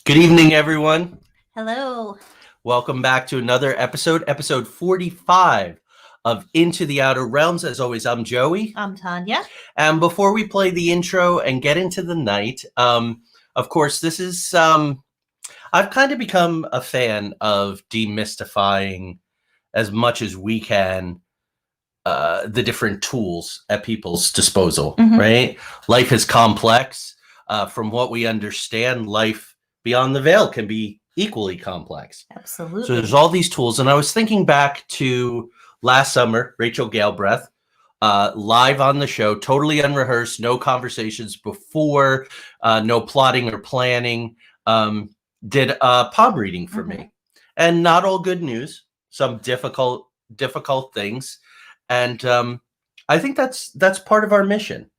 Good evening, everyone. Hello. Welcome back to another episode 45 of Into the Outer Realms. As always, I'm Joey. I'm Tanya. And before we play the intro and get into the night, of course, this is, I've kind of become a fan of demystifying as much as we can the different tools at people's disposal, right? Life is complex. From what we understand, life beyond the veil can be equally complex. Absolutely. So there's all these tools. And I was thinking back to last summer, Rachel Galbraith, live on the show, totally unrehearsed, no conversations before, no plotting or planning, did a palm reading for me. And not all good news, some difficult things. And I think that's part of our mission.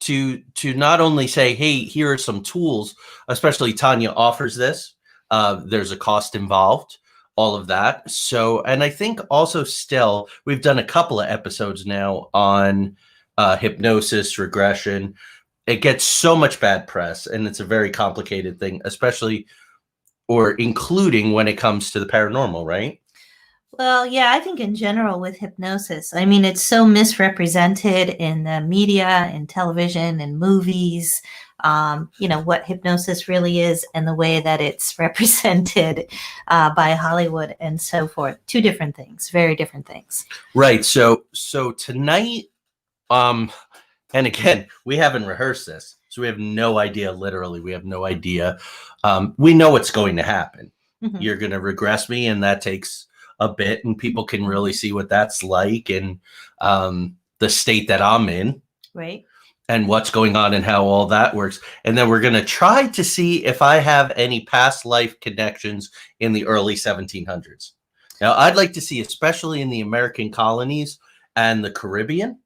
To not only say, hey, here are some tools, especially Tanya offers this. There's a cost involved, all of that. So, and I think also still, we've done a couple of episodes now on hypnosis, regression. It gets so much bad press, and it's a very complicated thing, especially or including when it comes to the paranormal, right? Well, yeah, I think in general with hypnosis, I mean, it's so misrepresented in the media, in television, and movies, what hypnosis really is and the way that it's represented by Hollywood and so forth. Two different things, very different things. Right. So tonight, and again, we haven't rehearsed this, so we have no idea. Literally, we have no idea. We know what's going to happen. You're going to regress me, and that takes a bit, and people can really see what that's like and the state that I'm in, right, and what's going on and how all that works. And then we're going to try to see if I have any past life connections in the early 1700s. Now, I'd like to see, especially in the American colonies and the Caribbean,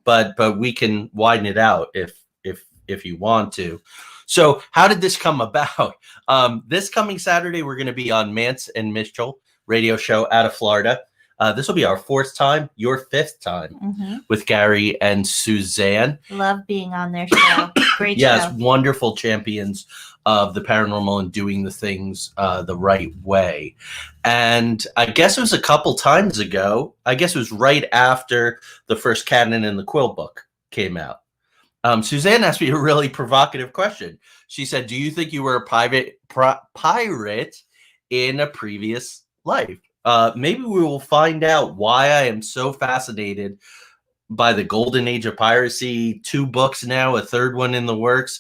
but we can widen it out if you want to. So how did this come about? This coming Saturday, we're going to be on Mance and Mitchell radio show out of Florida. This will be our fourth time, your fifth time with Gary and Suzanne. Love being on their show. Great show. Yes, wonderful champions of the paranormal and doing the things the right way. And I guess it was a couple times ago. I guess it was right after the first Canon and the Quill book came out. Suzanne asked me a really provocative question. She said, do you think you were a pirate in a previous life? Maybe we will find out why I am so fascinated by the golden age of piracy. 2 books now, a third one in the works,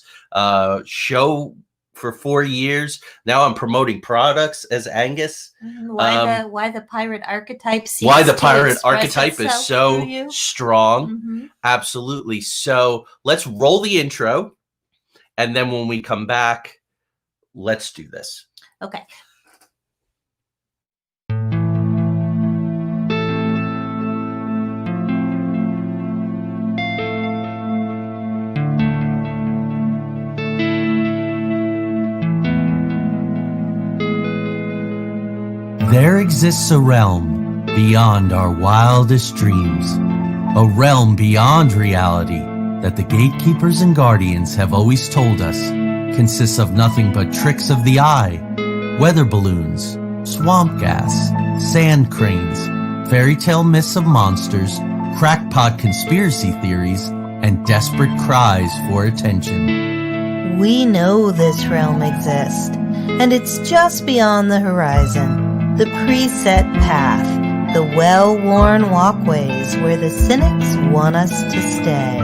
show for 4 years. Now I'm promoting products as Angus. Why the pirate archetype seems why the pirate to archetype is so strong. Absolutely. So let's roll the intro. And then when we come back, let's do this. Okay. There exists a realm beyond our wildest dreams, a realm beyond reality that the gatekeepers and guardians have always told us consists of nothing but tricks of the eye, weather balloons, swamp gas, sand cranes, fairy tale myths of monsters, crackpot conspiracy theories, and desperate cries for attention. We know this realm exists, and it's just beyond the horizon. The preset path, the well-worn walkways where the cynics want us to stay.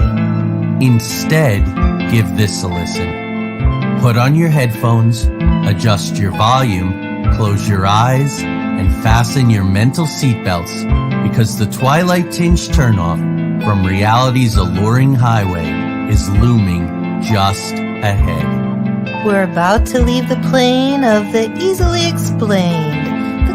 Instead, give this a listen. Put on your headphones, adjust your volume, close your eyes, and fasten your mental seatbelts, because the twilight-tinged turnoff from reality's alluring highway is looming just ahead. We're about to leave the plane of the easily explained,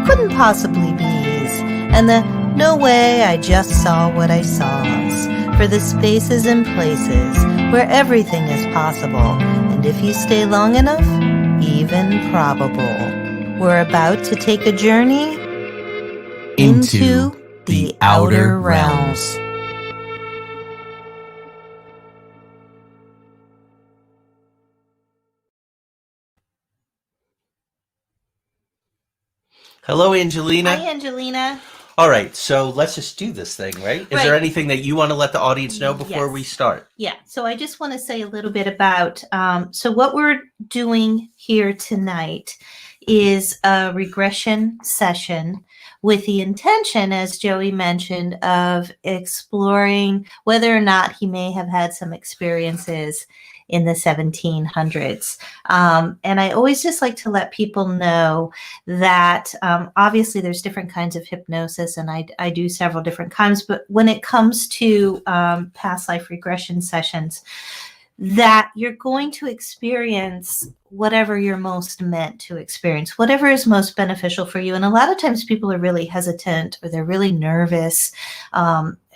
couldn't possibly be ease, and the no way I just saw what I saws, for the spaces and places where everything is possible, and if you stay long enough, even probable. We're about to take a journey into the outer realms. Hello, Angelina. Hi, Angelina. All right, so let's just do this thing, right? Is there anything that you want to let the audience know before we start? Yeah, so I just want to say a little bit about, so what we're doing here tonight is a regression session with the intention, as Joey mentioned, of exploring whether or not he may have had some experiences in the 1700s. And I always just like to let people know that obviously there's different kinds of hypnosis, and I do several different kinds, but when it comes to past life regression sessions, that you're going to experience whatever you're most meant to experience, whatever is most beneficial for you. And a lot of times people are really hesitant or they're really nervous.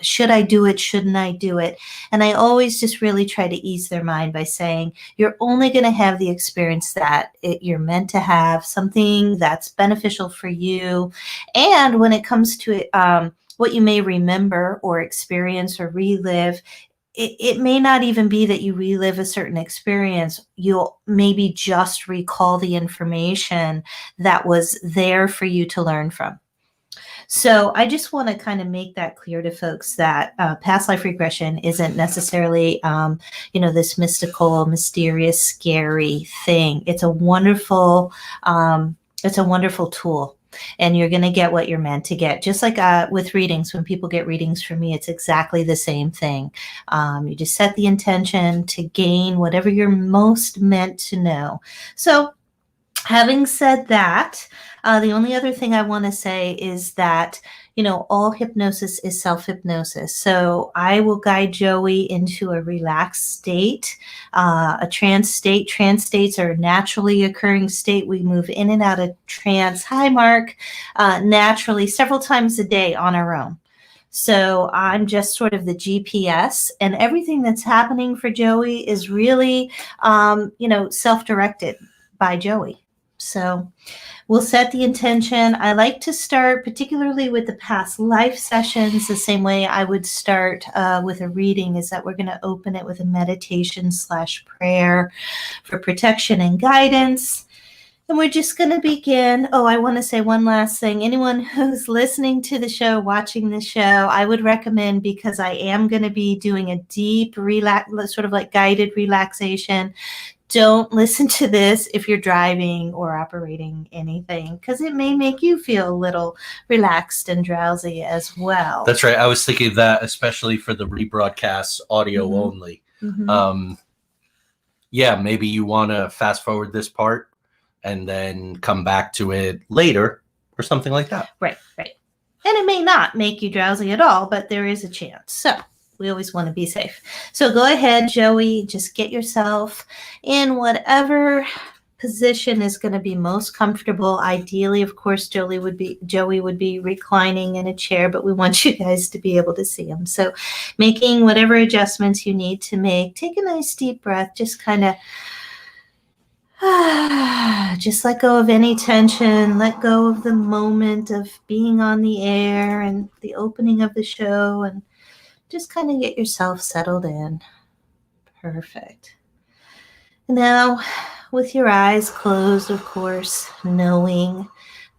Should I do it? Shouldn't I do it? And I always just really try to ease their mind by saying, you're only going to have the experience that you're meant to have, something that's beneficial for you. And when it comes to what you may remember or experience or relive, it may not even be that you relive a certain experience. You'll maybe just recall the information that was there for you to learn from. So I just want to kind of make that clear to folks that past life regression isn't necessarily, this mystical, mysterious, scary thing. It's a wonderful tool. And you're going to get what you're meant to get. Just like with readings, when people get readings from me, it's exactly the same thing. You just set the intention to gain whatever you're most meant to know. So having said that, the only other thing I want to say is that, all hypnosis is self-hypnosis. So I will guide Joey into a relaxed state, a trance state. Trance states are a naturally occurring state. We move in and out of trance, hi Mark, naturally several times a day on our own. So I'm just sort of the GPS, and everything that's happening for Joey is really, self-directed by Joey. So we'll set the intention. I like to start particularly with the past life sessions the same way I would start with a reading, is that we're going to open it with a meditation / prayer for protection and guidance. And we're just going to begin. Oh, I want to say one last thing. Anyone who's listening to the show, watching the show, I would recommend, because I am going to be doing a deep sort of like guided relaxation. Don't listen to this if you're driving or operating anything, because it may make you feel a little relaxed and drowsy as well. That's right. I was thinking of that, especially for the rebroadcast audio only. Maybe you want to fast forward this part and then come back to it later or something like that. Right. And it may not make you drowsy at all, but there is a chance. So we always want to be safe. So go ahead, Joey, just get yourself in whatever position is going to be most comfortable. Ideally, of course, Joey would be reclining in a chair, but we want you guys to be able to see him. So making whatever adjustments you need to make. Take a nice deep breath. Just kind of just let go of any tension. Let go of the moment of being on the air and the opening of the show, and just kind of get yourself settled in. Perfect. Now, with your eyes closed, of course, knowing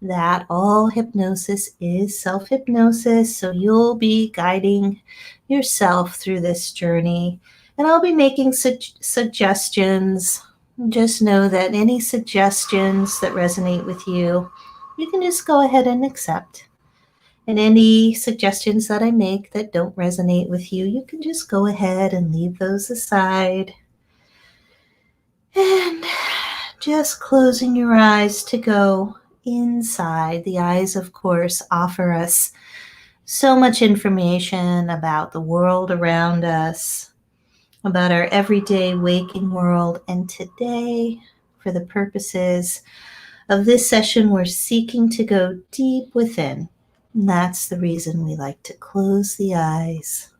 that all hypnosis is self-hypnosis, so you'll be guiding yourself through this journey, and I'll be making suggestions. Just know that any suggestions that resonate with you, you can just go ahead and accept. And any suggestions that I make that don't resonate with you, you can just go ahead and leave those aside. And just closing your eyes to go inside. The eyes, of course, offer us so much information about the world around us, about our everyday waking world. And today, for the purposes of this session, we're seeking to go deep within. And that's the reason we like to close the eyes.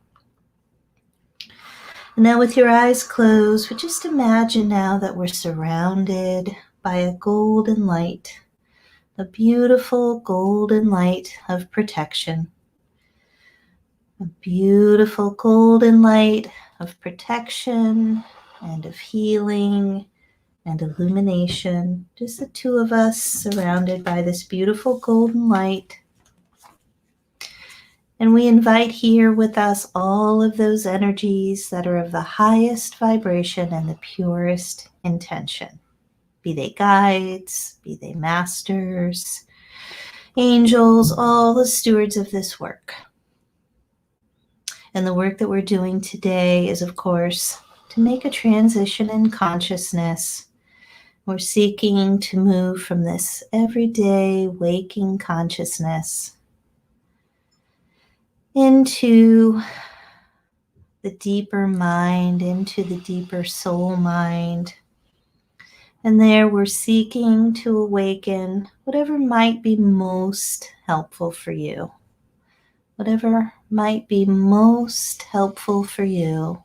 And now with your eyes closed, we just imagine now that we're surrounded by a golden light, a beautiful golden light of protection. A beautiful golden light of protection and of healing and illumination, just the two of us surrounded by this beautiful golden light. And we invite here with us all of those energies that are of the highest vibration and the purest intention. Be they guides, be they masters, angels, all the stewards of this work. And the work that we're doing today is, of course, to make a transition in consciousness. We're seeking to move from this everyday waking consciousness into the deeper mind, into the deeper soul mind. And there we're seeking to awaken whatever might be most helpful for you. Whatever might be most helpful for you,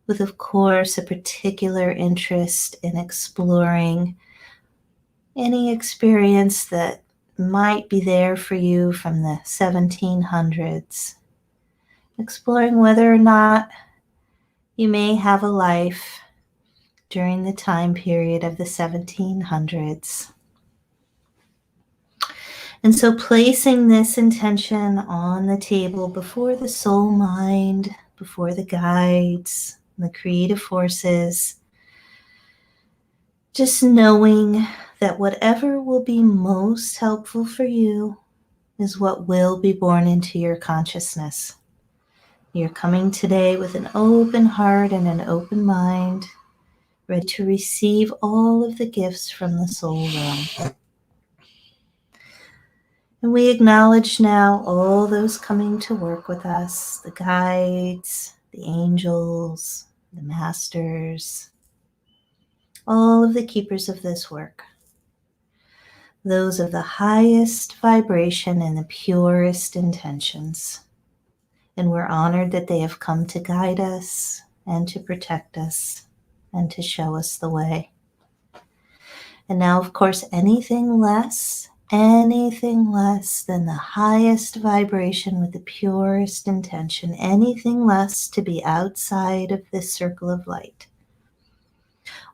with, of course, a particular interest in exploring any experience that might be there for you from the 1700s. Exploring whether or not you may have a life during the time period of the 1700s. And so placing this intention on the table before the soul mind, before the guides, the creative forces, just knowing that whatever will be most helpful for you is what will be born into your consciousness. You're coming today with an open heart and an open mind, ready to receive all of the gifts from the soul realm. And we acknowledge now all those coming to work with us, the guides, the angels, the masters, all of the keepers of this work. Those of the highest vibration and the purest intentions. And we're honored that they have come to guide us and to protect us and to show us the way. And now, of course, anything less than the highest vibration with the purest intention, anything less to be outside of this circle of light.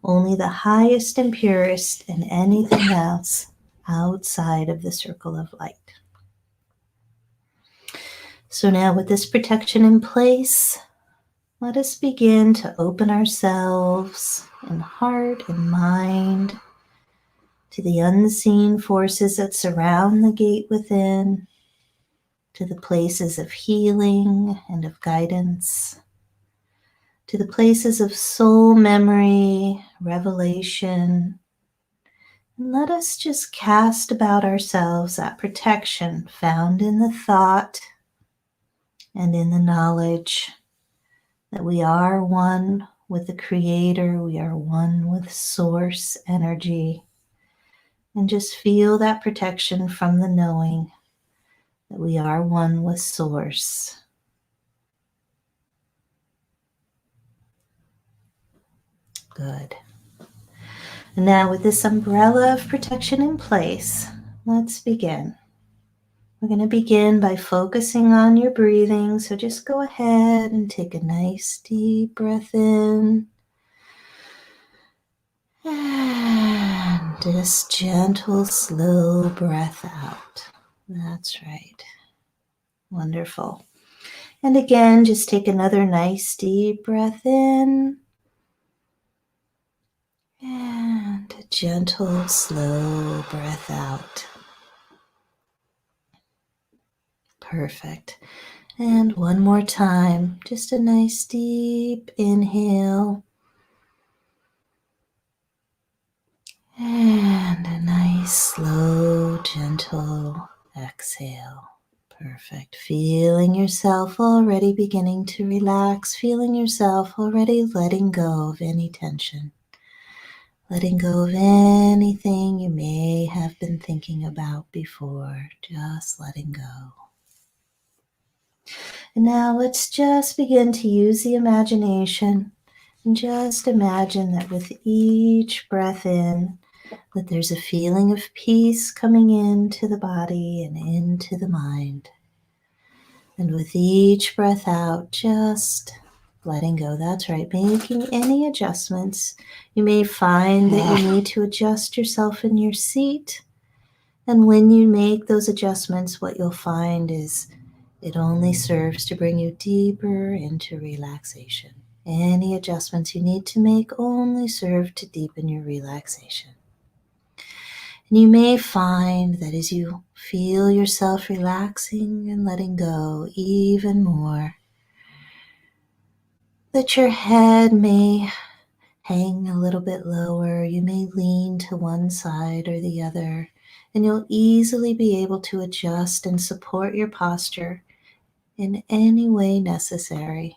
Only the highest and purest, and anything else outside of the circle of light. So now, with this protection in place, let us begin to open ourselves in heart and mind to the unseen forces that surround the gate within, to the places of healing and of guidance, to the places of soul memory, revelation. And let us just cast about ourselves that protection found in the thought and in the knowledge that we are one with the Creator, we are one with Source energy. And just feel that protection from the knowing that we are one with Source. Good. And now, with this umbrella of protection in place, let's begin. We're going to begin by focusing on your breathing. So just go ahead and take a nice deep breath in. And just gentle, slow breath out. That's right. Wonderful. And again, just take another nice deep breath in. And a gentle, slow breath out. Perfect. And one more time, just a nice deep inhale. And a nice, slow, gentle exhale. Perfect. Feeling yourself already beginning to relax. Feeling yourself already letting go of any tension. Letting go of anything you may have been thinking about before. Just letting go. And now let's just begin to use the imagination. And just imagine that with each breath in, that there's a feeling of peace coming into the body and into the mind. And with each breath out, just letting go. That's right. Making any adjustments. You may find that you need to adjust yourself in your seat. And when you make those adjustments, what you'll find is it only serves to bring you deeper into relaxation. Any adjustments you need to make only serve to deepen your relaxation. And you may find that as you feel yourself relaxing and letting go even more, that your head may hang a little bit lower. You may lean to one side or the other, and you'll easily be able to adjust and support your posture in any way necessary.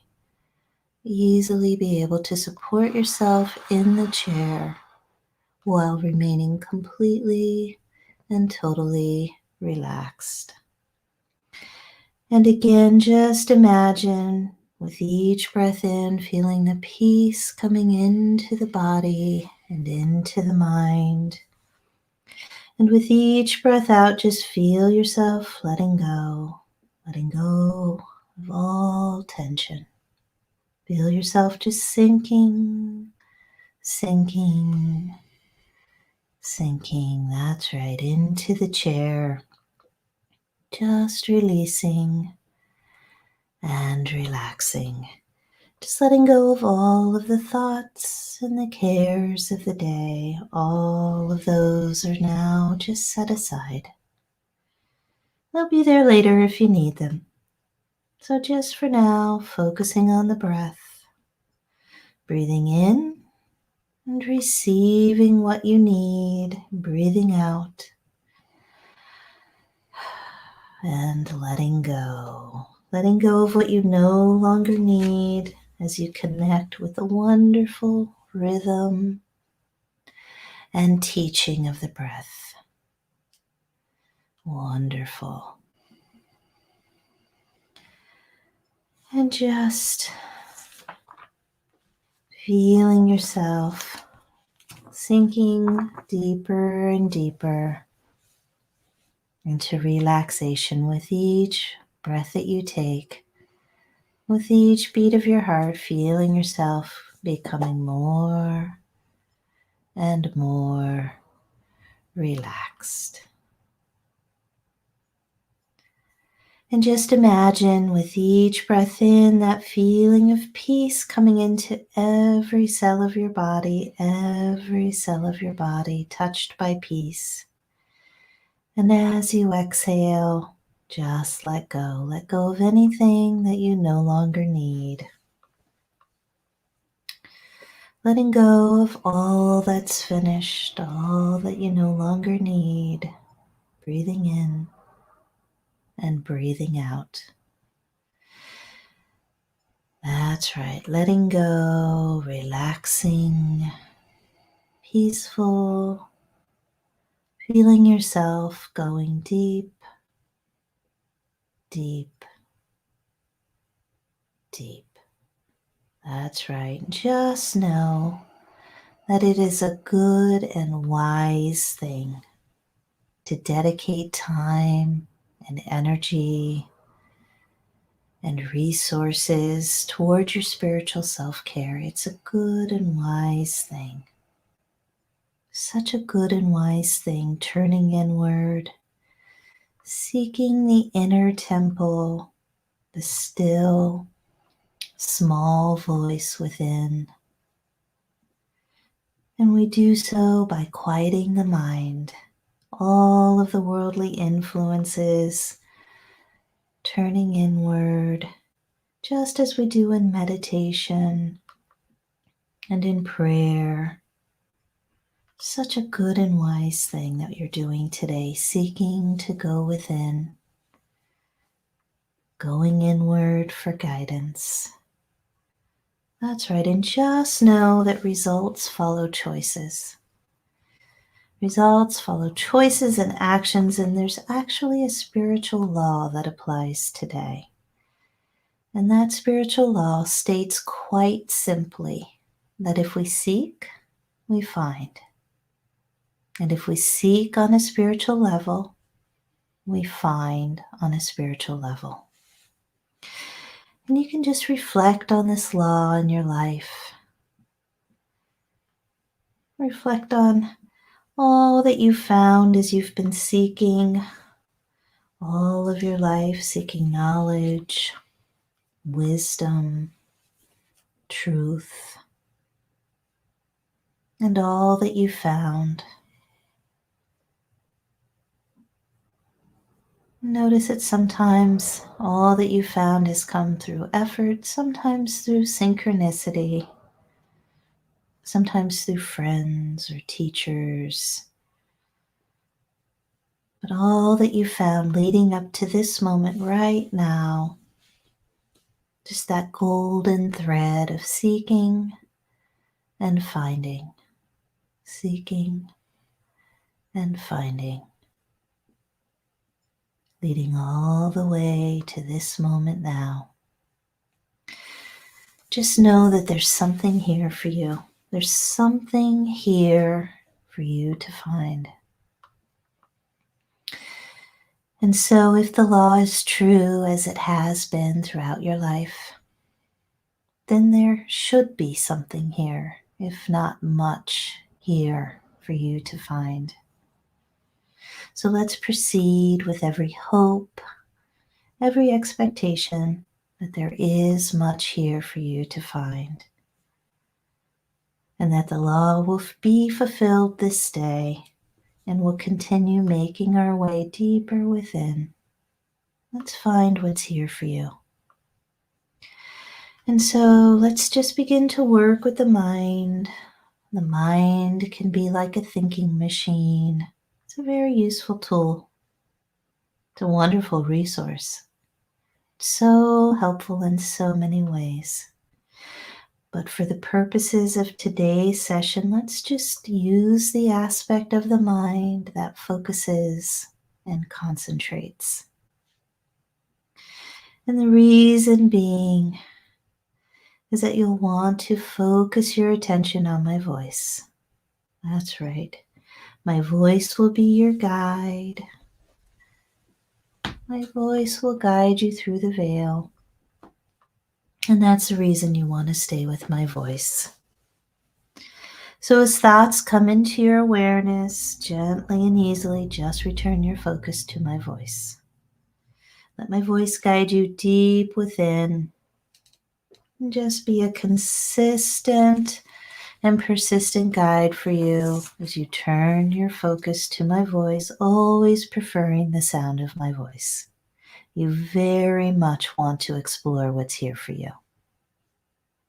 Easily be able to support yourself in the chair while remaining completely and totally relaxed. And again, just imagine with each breath in, feeling the peace coming into the body and into the mind. And with each breath out, just feel yourself letting go of all tension. Feel yourself just sinking. That's right, into the chair. Just releasing and relaxing. Just letting go of all of the thoughts and the cares of the day. All of those are now just set aside. They'll be there later if you need them. So just for now, focusing on the breath. Breathing in and receiving what you need. Breathing out and letting go. Letting go of what you no longer need as you connect with the wonderful rhythm and teaching of the breath. Wonderful. And just feeling yourself sinking deeper and deeper into relaxation with each breath that you take. With each beat of your heart, feeling yourself becoming more and more relaxed. And just imagine with each breath in that feeling of peace coming into every cell of your body touched by peace. And as you exhale, just let go. Let go of anything that you no longer need. Letting go of all that's finished, all that you no longer need. Breathing in and breathing out. That's right. Letting go, relaxing, peaceful, feeling yourself going deep, deep, deep. That's right. Just know that it is a good and wise thing to dedicate time and energy and resources toward your spiritual self-care. It's a good and wise thing. Such a good and wise thing, turning inward, seeking the inner temple, the still, small voice within. And we do so by quieting the mind, all of the worldly influences, turning inward, just as we do in meditation and in prayer. Such a good and wise thing that you're doing today, seeking to go within, going inward for guidance. That's right, and just know that results follow choices. Results follow choices and actions, and there's actually a spiritual law that applies today. And that spiritual law states quite simply that if we seek, we find. And if we seek on a spiritual level, we find on a spiritual level. And you can just reflect on this law in your life. Reflect on all that you've found as you've been seeking all of your life, seeking knowledge, wisdom, truth, and all that you found. Notice that sometimes all that you found has come through effort, sometimes through synchronicity, sometimes through friends or teachers. But all that you found leading up to this moment right now, just that golden thread of seeking and finding, seeking and finding, leading all the way to this moment now. Just know that there's something here for you. There's something here for you to find. And so if the law is true as it has been throughout your life, then there should be something here, if not much here for you to find. So let's proceed with every hope, every expectation that there is much here for you to find, and that the law will be fulfilled this day and will continue making our way deeper within. Let's find what's here for you. And so let's just begin to work with the mind. The mind can be like a thinking machine. It's a very useful tool. It's a wonderful resource. So helpful in so many ways. But for the purposes of today's session, let's just use the aspect of the mind that focuses and concentrates. And the reason being is that you'll want to focus your attention on my voice. That's right. My voice will be your guide. My voice will guide you through the veil. And that's the reason you want to stay with my voice. So as thoughts come into your awareness, gently and easily, just return your focus to my voice. Let my voice guide you deep within. And just be a consistent and persistent guide for you as you turn your focus to my voice, always preferring the sound of my voice. You very much want to explore what's here for you.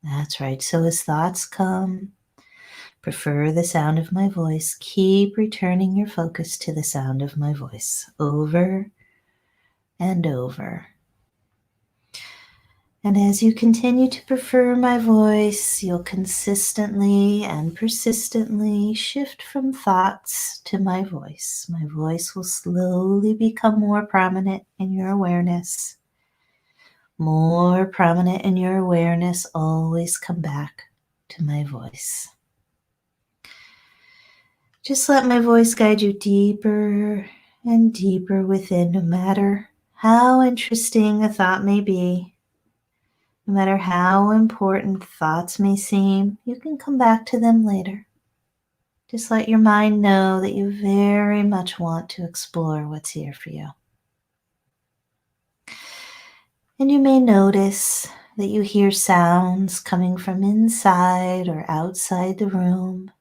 That's right. So as thoughts come, prefer the sound of my voice. Keep returning your focus to the sound of my voice over and over. And as you continue to prefer my voice, you'll consistently and persistently shift from thoughts to my voice. My voice will slowly become more prominent in your awareness. More prominent in your awareness, always come back to my voice. Just let my voice guide you deeper and deeper within, no matter how interesting a thought may be. No matter how important thoughts may seem, you can come back to them later. Just let your mind know that you very much want to explore what's here for you. And you may notice that you hear sounds coming from inside or outside the room.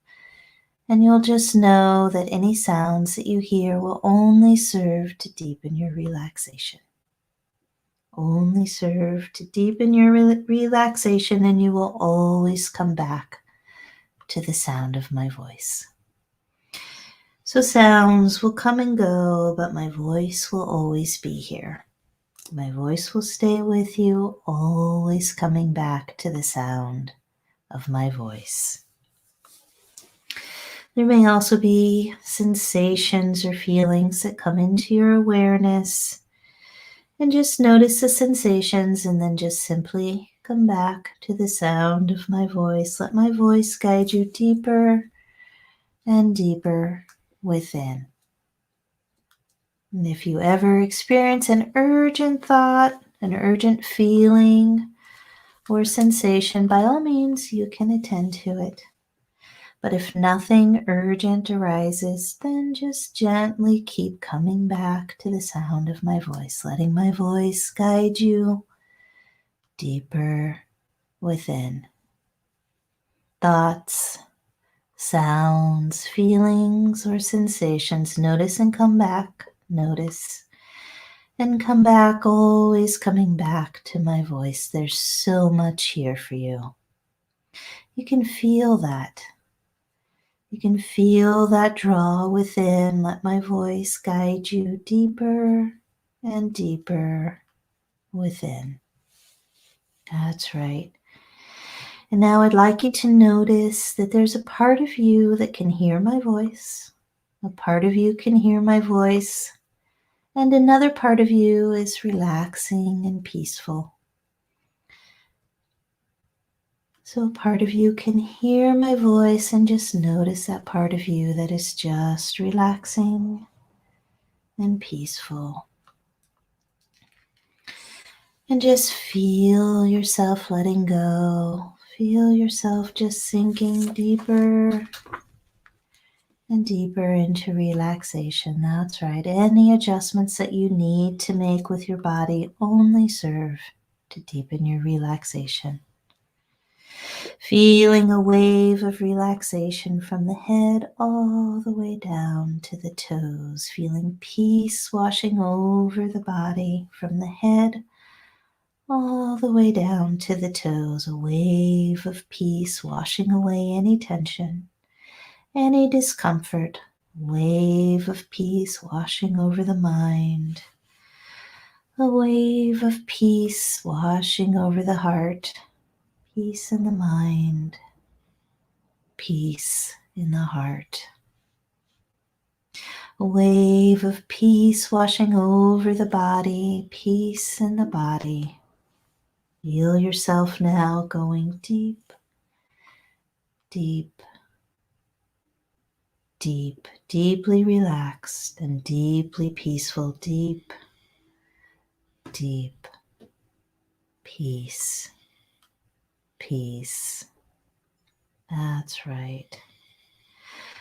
And you'll just know that any sounds that you hear will only serve to deepen your relaxation. Only serve to deepen your relaxation, and you will always come back to the sound of my voice. So sounds will come and go, but my voice will always be here. My voice will stay with you, always coming back to the sound of my voice. There may also be sensations or feelings that come into your awareness. And just notice the sensations and then just simply come back to the sound of my voice. Let my voice guide you deeper and deeper within. And if you ever experience an urgent thought, an urgent feeling, or sensation, by all means, you can attend to it. But if nothing urgent arises, then just gently keep coming back to the sound of my voice, letting my voice guide you deeper within. Thoughts, sounds, feelings, or sensations, notice and come back. Notice and come back, always coming back to my voice. There's so much here for you. You can feel that. You can feel that draw within. Let my voice guide you deeper and deeper within. That's right. And now I'd like you to notice that there's a part of you that can hear my voice. A part of you can hear my voice. And another part of you is relaxing and peaceful. So a part of you can hear my voice and just notice that part of you that is just relaxing and peaceful. And just feel yourself letting go. Feel yourself just sinking deeper and deeper into relaxation. That's right. Any adjustments that you need to make with your body only serve to deepen your relaxation. Feeling a wave of relaxation from the head all the way down to the toes. Feeling peace washing over the body from the head all the way down to the toes. A wave of peace washing away any tension, any discomfort. Wave of peace washing over the mind. A wave of peace washing over the heart. Peace in the mind. Peace in the heart. A wave of peace washing over the body. Peace in the body. Feel yourself now going deep, deep, deep, deeply relaxed and deeply peaceful. Deep, deep peace. Peace. That's right.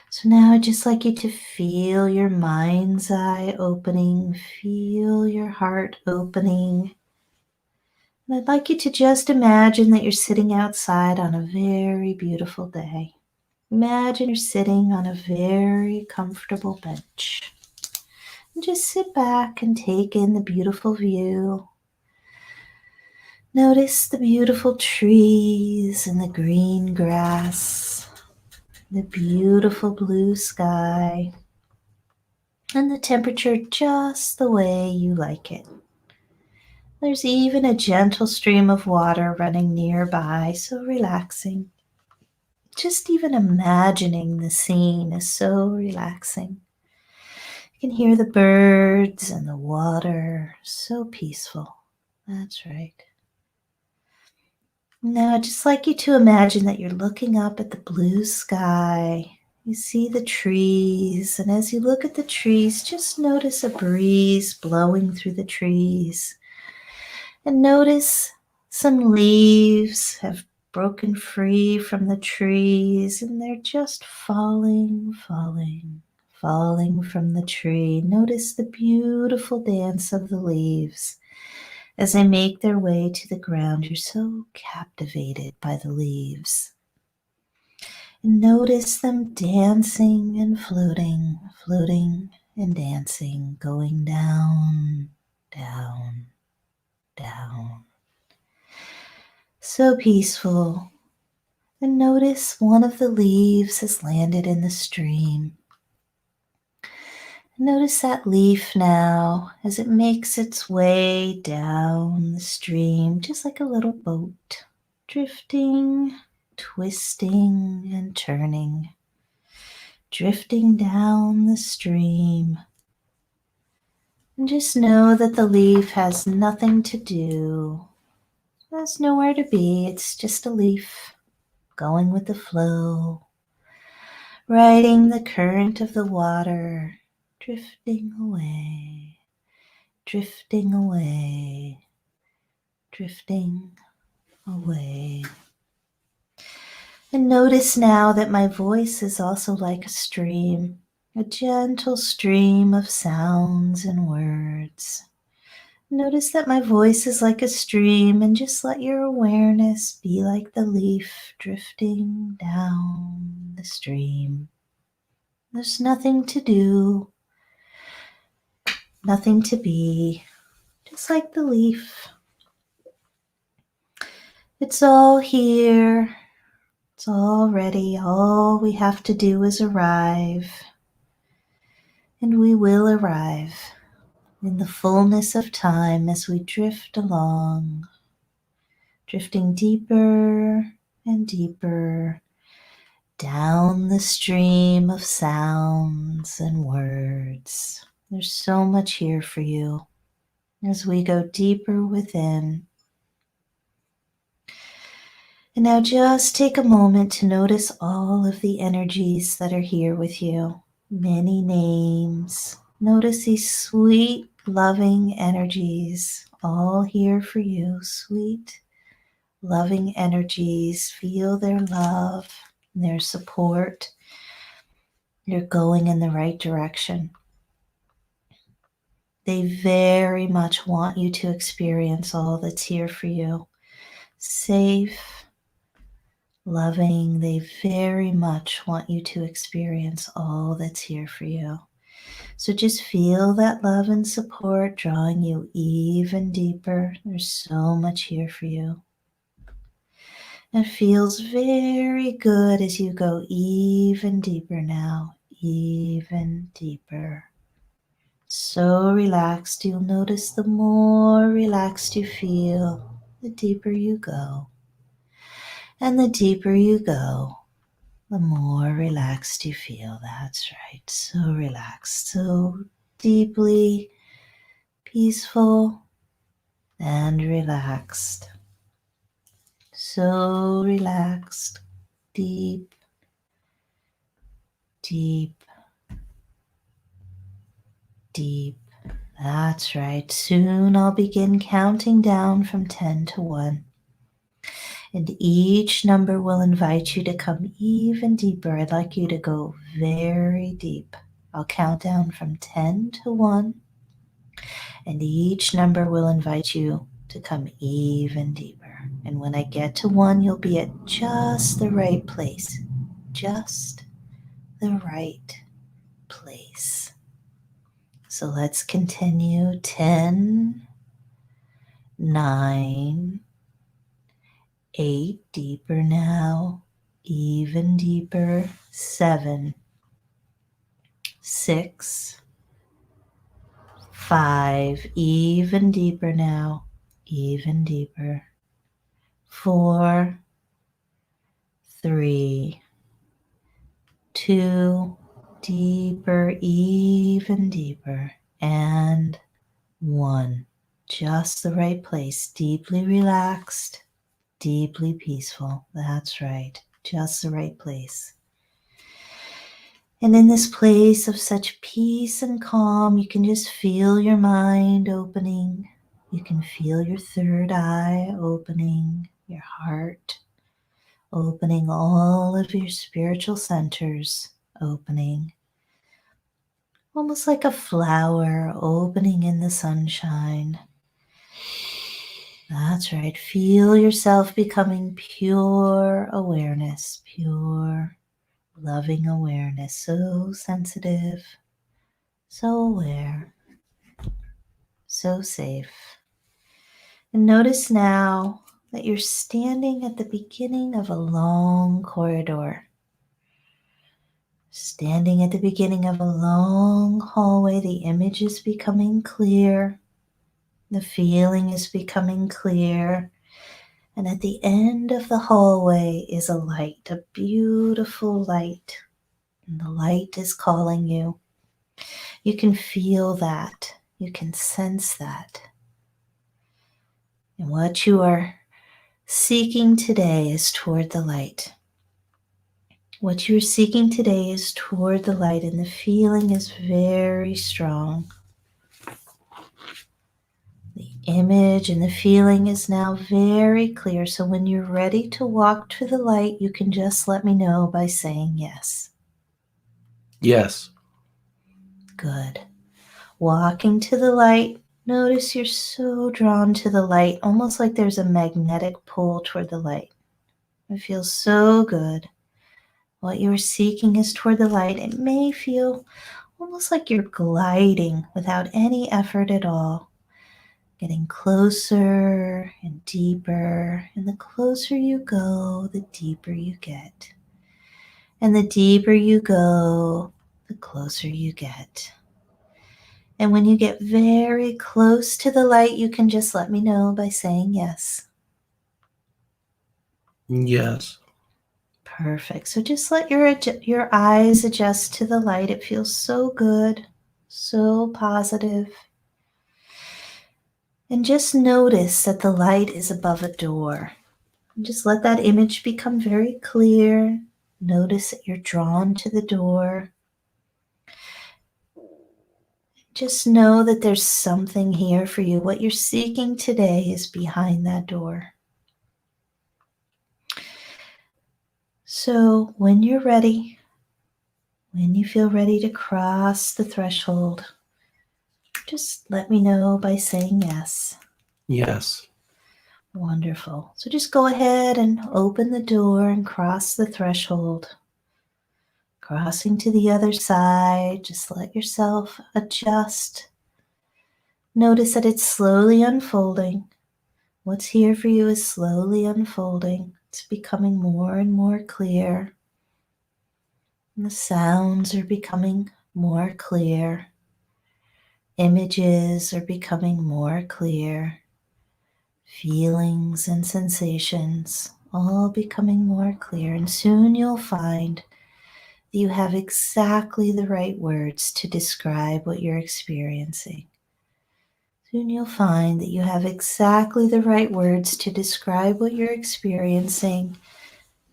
So now I'd just like you to feel your mind's eye opening, feel your heart opening. And I'd like you to just imagine that you're sitting outside on a very beautiful day. Imagine you're sitting on a very comfortable bench. And just sit back and take in the beautiful view. Notice the beautiful trees and the green grass, the beautiful blue sky, and the temperature just the way you like it. There's even a gentle stream of water running nearby, so relaxing. Just even imagining the scene is so relaxing. You can hear the birds and the water, so peaceful. That's right. Now, I'd just like you to imagine that you're looking up at the blue sky. You see the trees, and as you look at the trees, just notice a breeze blowing through the trees. And notice some leaves have broken free from the trees, and they're just falling from the tree. Notice the beautiful dance of the leaves as they make their way to the ground. You're so captivated by the leaves. And notice them dancing and floating and dancing, going down, down, down. So peaceful. And notice one of the leaves has landed in the stream. Notice that leaf now as it makes its way down the stream, just like a little boat, drifting, twisting, and turning, drifting down the stream. And just know that the leaf has nothing to do, has nowhere to be. It's just a leaf going with the flow, riding the current of the water, drifting away, drifting away, drifting away. And notice now that my voice is also like a stream, a gentle stream of sounds and words. Notice that my voice is like a stream, and just let your awareness be like the leaf drifting down the stream. There's nothing to do, nothing to be, just like the leaf. It's all here. It's all ready. All we have to do is arrive. And we will arrive in the fullness of time as we drift along, drifting deeper and deeper down the stream of sounds and words. There's so much here for you as we go deeper within. And now just take a moment to notice all of the energies that are here with you. Many names. Notice these sweet, loving energies all here for you. Sweet, loving energies. Feel their love, their support. You're going in the right direction. They very much want you to experience all that's here for you. Safe, loving. They very much want you to experience all that's here for you. So just feel that love and support drawing you even deeper. There's so much here for you. It feels very good as you go even deeper now, even deeper. So relaxed, you'll notice the more relaxed you feel, the deeper you go. And the deeper you go, the more relaxed you feel. That's right. So relaxed, so deeply peaceful and relaxed. So relaxed, deep, deep, deep. That's right. Soon I'll begin counting down from 10 to 1. And each number will invite you to come even deeper. I'd like you to go very deep. I'll count down from 10 to 1. And each number will invite you to come even deeper. And when I get to 1, you'll be at just the right place. Just the right place. So let's continue. 10, 9, 8, deeper now, even deeper. 7, 6, 5, even deeper now, even deeper. 4, 3, 2, deeper, even deeper, and 1. Just the right place, deeply relaxed, deeply peaceful. That's right, just the right place. And in this place of such peace and calm, you can just feel your mind opening. You can feel your third eye opening, your heart opening, all of your spiritual centers opening. Almost like a flower opening in the sunshine. That's right. Feel yourself becoming pure awareness, pure loving awareness. So sensitive, so aware, so safe. And notice now that you're standing at the beginning of a long corridor. Standing at the beginning of a long hallway, the image is becoming clear. The feeling is becoming clear. And at the end of the hallway is a light, a beautiful light. And the light is calling you. You can feel that. You can sense that. And what you are seeking today is toward the light. What you're seeking today is toward the light, and the feeling is very strong. The image and the feeling is now very clear. So when you're ready to walk to the light, you can just let me know by saying yes. Yes. Good. Walking to the light, notice you're so drawn to the light, almost like there's a magnetic pull toward the light. It feels so good. What you're seeking is toward the light. It may feel almost like you're gliding without any effort at all, getting closer and deeper. And the closer you go, the deeper you get. And the deeper you go, the closer you get. And when you get very close to the light, you can just let me know by saying yes. Yes. Perfect. So just let your eyes adjust to the light. It feels so good, so positive. And just notice that the light is above a door. And just let that image become very clear. Notice that you're drawn to the door. Just know that there's something here for you. What you're seeking today is behind that door. So when you're ready, when you feel ready to cross the threshold, just let me know by saying yes. Yes. Wonderful. So just go ahead and open the door and cross the threshold. Crossing to the other side, just let yourself adjust. Notice that it's slowly unfolding. What's here for you is slowly unfolding. It's becoming more and more clear. And the sounds are becoming more clear. Images are becoming more clear. Feelings and sensations all becoming more clear. And soon you'll find that you have exactly the right words to describe what you're experiencing. Soon you'll find that you have exactly the right words to describe what you're experiencing,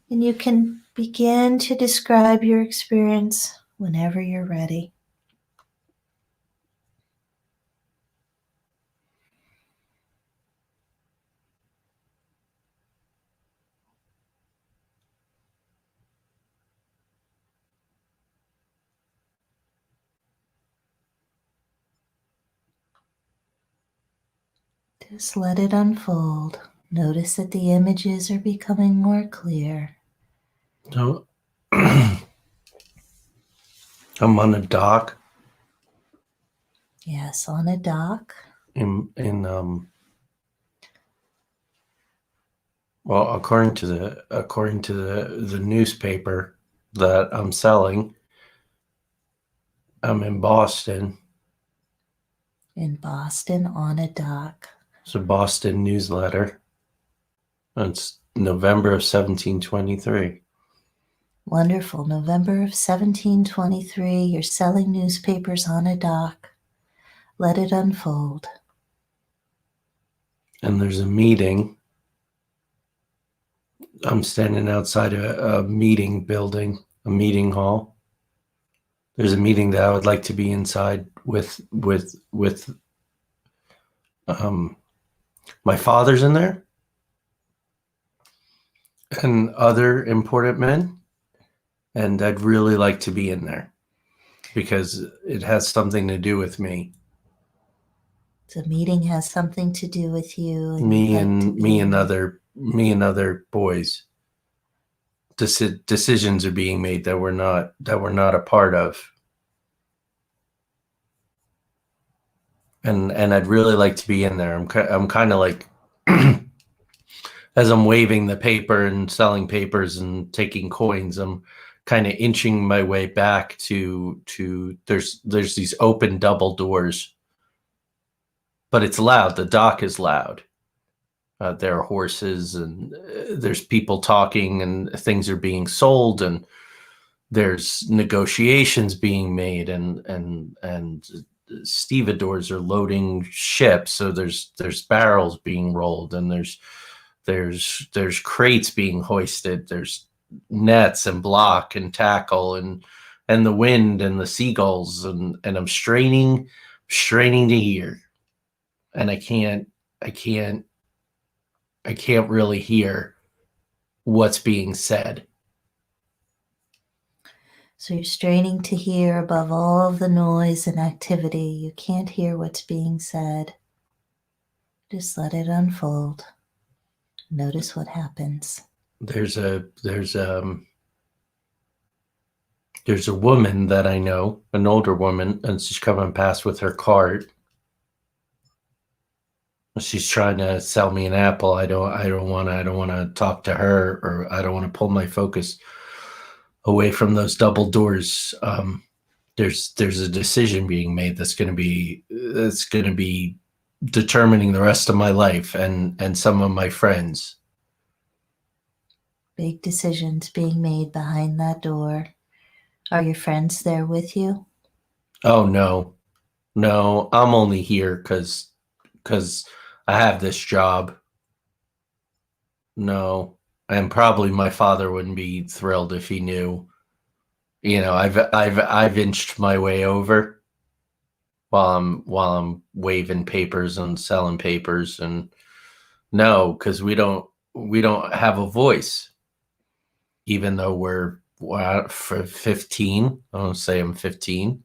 and you can begin to describe your experience whenever you're ready. Just let it unfold. Notice that the images are becoming more clear. So I'm on a dock Yes, on a dock. well, according to the newspaper that I'm selling, I'm in Boston. In Boston, on a dock. It's a Boston newsletter. It's November of 1723. Wonderful. November of 1723. You're selling newspapers on a dock. Let it unfold. And there's a meeting. I'm standing outside a meeting building, a meeting hall. There's a meeting that I would like to be inside with my father's in there and other important men, and I'd really like to be in there because it has something to do with me. The meeting has something to do with you. And Me and other boys. Decisions are being made that we're not a part of, and I'd really like to be in there. I'm kind of like as I'm waving the paper and selling papers and taking coins, I'm kind of inching my way back to there's these open double doors, but it's loud. The dock is loud. There are horses and there's people talking and things are being sold and there's negotiations being made and stevedores are loading ships. So there's barrels being rolled and there's crates being hoisted. There's nets and block and tackle and the wind and the seagulls and I'm straining to hear, and I can't I can't really hear what's being said. So you're straining to hear above all of the noise and activity. You can't hear what's being said. Just let it unfold. Notice what happens. There's a woman that I know, an older woman, and she's coming past with her cart. She's trying to sell me an apple. I don't want to talk to her, or I don't want to pull my focus away from those double doors. There's a decision being made that's going to be determining the rest of my life and some of my friends. Big decisions being made behind that door. Are your friends there with you? Oh no, I'm only here because I have this job. No, and probably my father wouldn't be thrilled if he knew. You know, I've inched my way over while I'm waving papers and selling papers, and no, because we don't have a voice, even though we're for 15. I don't say I'm 15.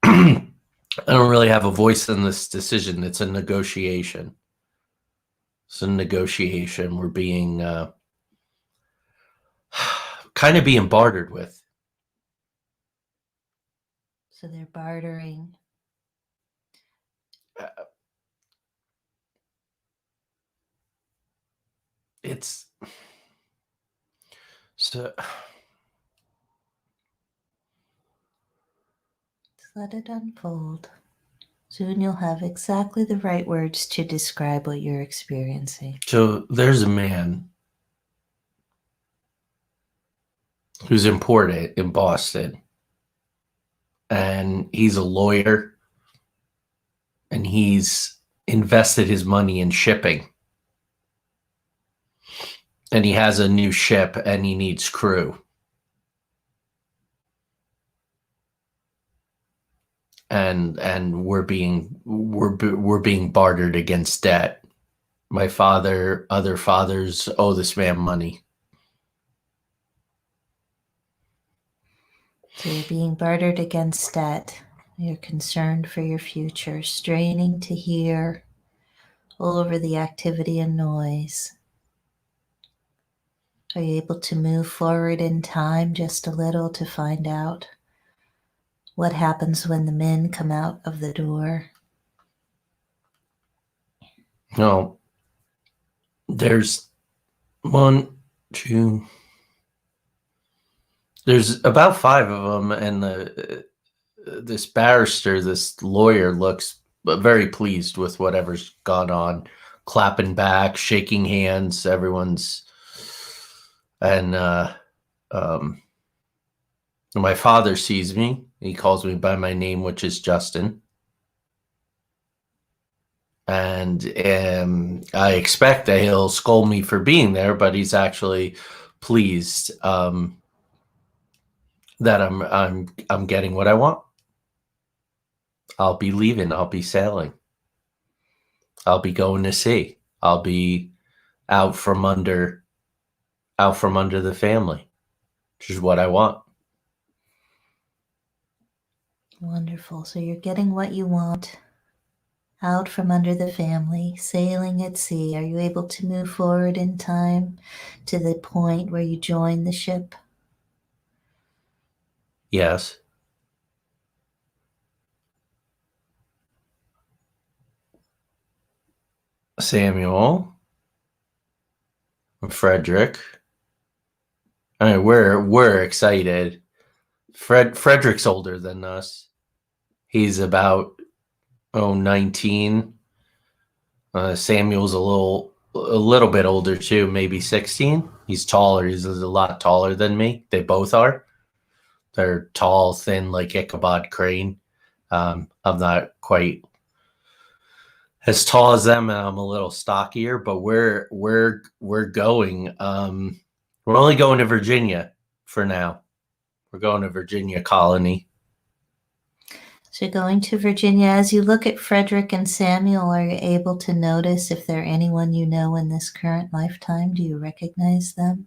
I don't really have a voice in this decision. It's a negotiation. It's a negotiation. We're being kind of being bartered with. So they're bartering. It's so. Just let it unfold. Soon you'll have exactly the right words to describe what you're experiencing. So there's a man who's imported in Boston, and he's a lawyer, and he's invested his money in shipping, and he has a new ship, and he needs crew, and we're being bartered against debt. My father, other fathers owe this man money. So you're being bartered against debt. You're concerned for your future, straining to hear all over the activity and noise. Are you able to move forward in time just a little to find out what happens when the men come out of the door? No, there's one, two. There's about 5 of them, and this barrister, this lawyer, looks very pleased with whatever's gone on, clapping back, shaking hands. Everyone's, and my father sees me. He calls me by my name, which is Justin, and I expect that he'll scold me for being there, but he's actually pleased that I'm getting what I want. I'll be leaving. I'll be sailing. I'll be going to sea. I'll be out from under the family, which is what I want. Wonderful. So you're getting what you want, out from under the family, sailing at sea. Are you able to move forward in time to the point where you join the ship? Yes. Samuel, Frederick. I mean, we're excited. Frederick's older than us. He's about 19. Samuel's a little bit older too, maybe 16. He's taller. He's a lot taller than me. They both are. They're tall, thin, like Ichabod Crane. I'm not quite as tall as them, and I'm a little stockier. But we're going. We're only going to Virginia for now. We're going to Virginia Colony. So going to Virginia, as you look at Frederick and Samuel, are you able to notice if they're anyone you know in this current lifetime? Do you recognize them?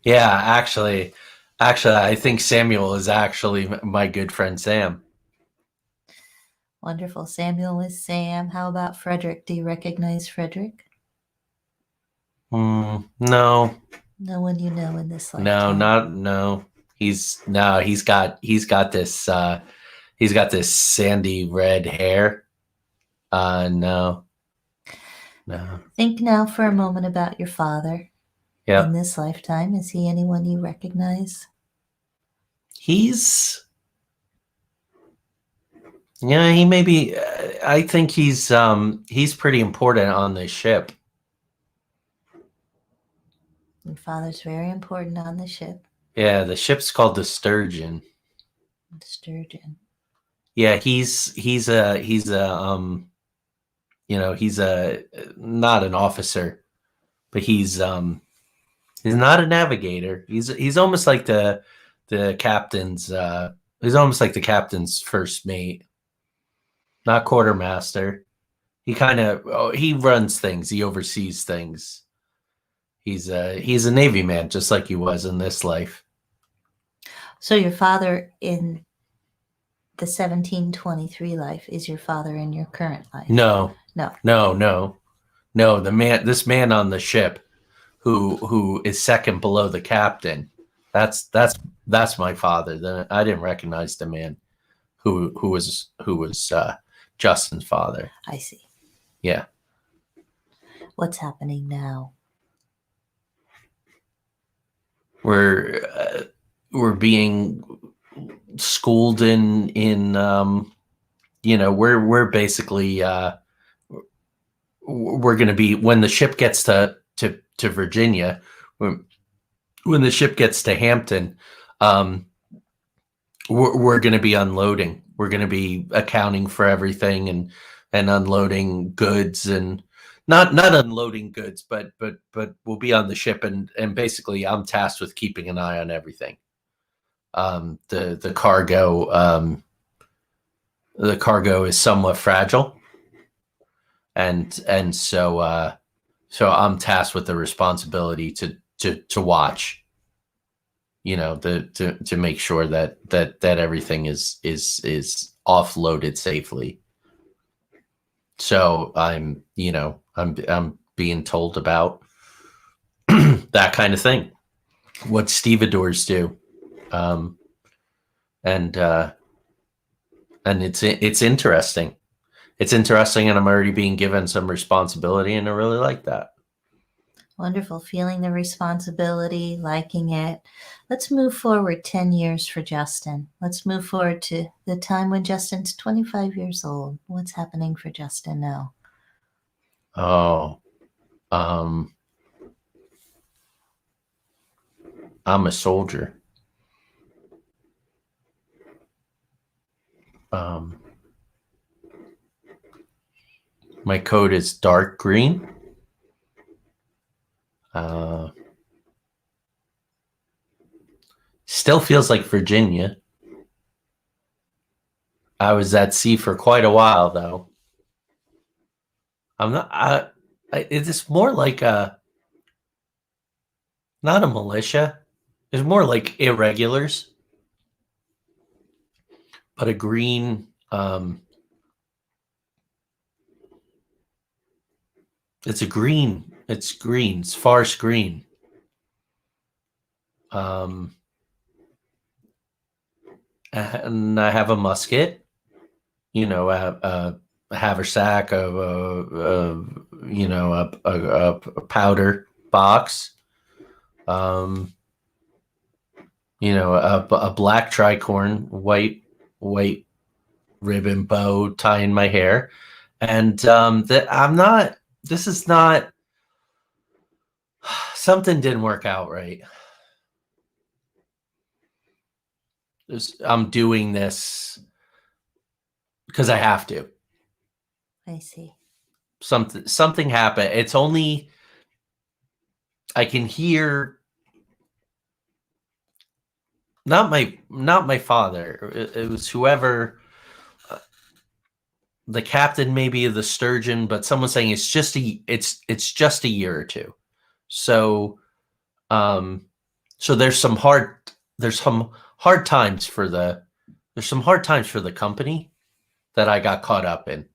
Yeah, actually, I think Samuel is actually my good friend Sam. Wonderful. Samuel is Sam. How about Frederick? Do you recognize Frederick? No, No one you know in this lifetime. no. He's got this sandy red hair. No. Think now for a moment about your father. Yep. In this lifetime, is he anyone you recognize? He may be. I think he's pretty important on this ship. Your father's very important on the ship. Yeah, the ship's called the Sturgeon. Sturgeon. Yeah, he's a not an officer, but he's not a navigator. He's almost like the captain's he's almost like the captain's first mate, not quartermaster. He kind of he runs things, he oversees things. He's a Navy man, just like he was in this life. So your father in the 1723 life is your father in your current life? No. No. This man on the ship, who is second below the captain, that's my father. I didn't recognize the man who was Justin's father. I see. Yeah. What's happening now? We're being schooled in we're basically we're going to be, when the ship gets to Virginia, when the ship gets to Hampton, we're going to be unloading. We're going to be accounting for everything and unloading goods, and not unloading goods, but we'll be on the ship, and basically I'm tasked with keeping an eye on everything. The cargo is somewhat fragile, and so I'm tasked with the responsibility to watch, to make sure that everything is offloaded safely. So I'm being told about that kind of thing, what stevedores do, and it's interesting. It's interesting, and I'm already being given some responsibility, and I really like that. Wonderful. Feeling the responsibility, liking it. Let's move forward 10 years for Justin. Let's move forward to the time when Justin's 25 years old. What's happening for Justin now? Oh, I'm a soldier. My coat is dark green. Still feels like Virginia. I was at sea for quite a while, though. I'm not. It's more like not a militia. It's more like irregulars, but a green. It's a green. It's green. It's farce green. And I have a musket. A haversack, of a powder box. A black tricorn, white ribbon bow tying my hair, and that I'm not. This is not. Something didn't work out right. I'm doing this because I have to. I see. Something happened. It's only I can hear not my father. It was whoever, the captain maybe of the Sturgeon, but someone saying it's just a year or two. So um so there's some hard times for the company that I got caught up in.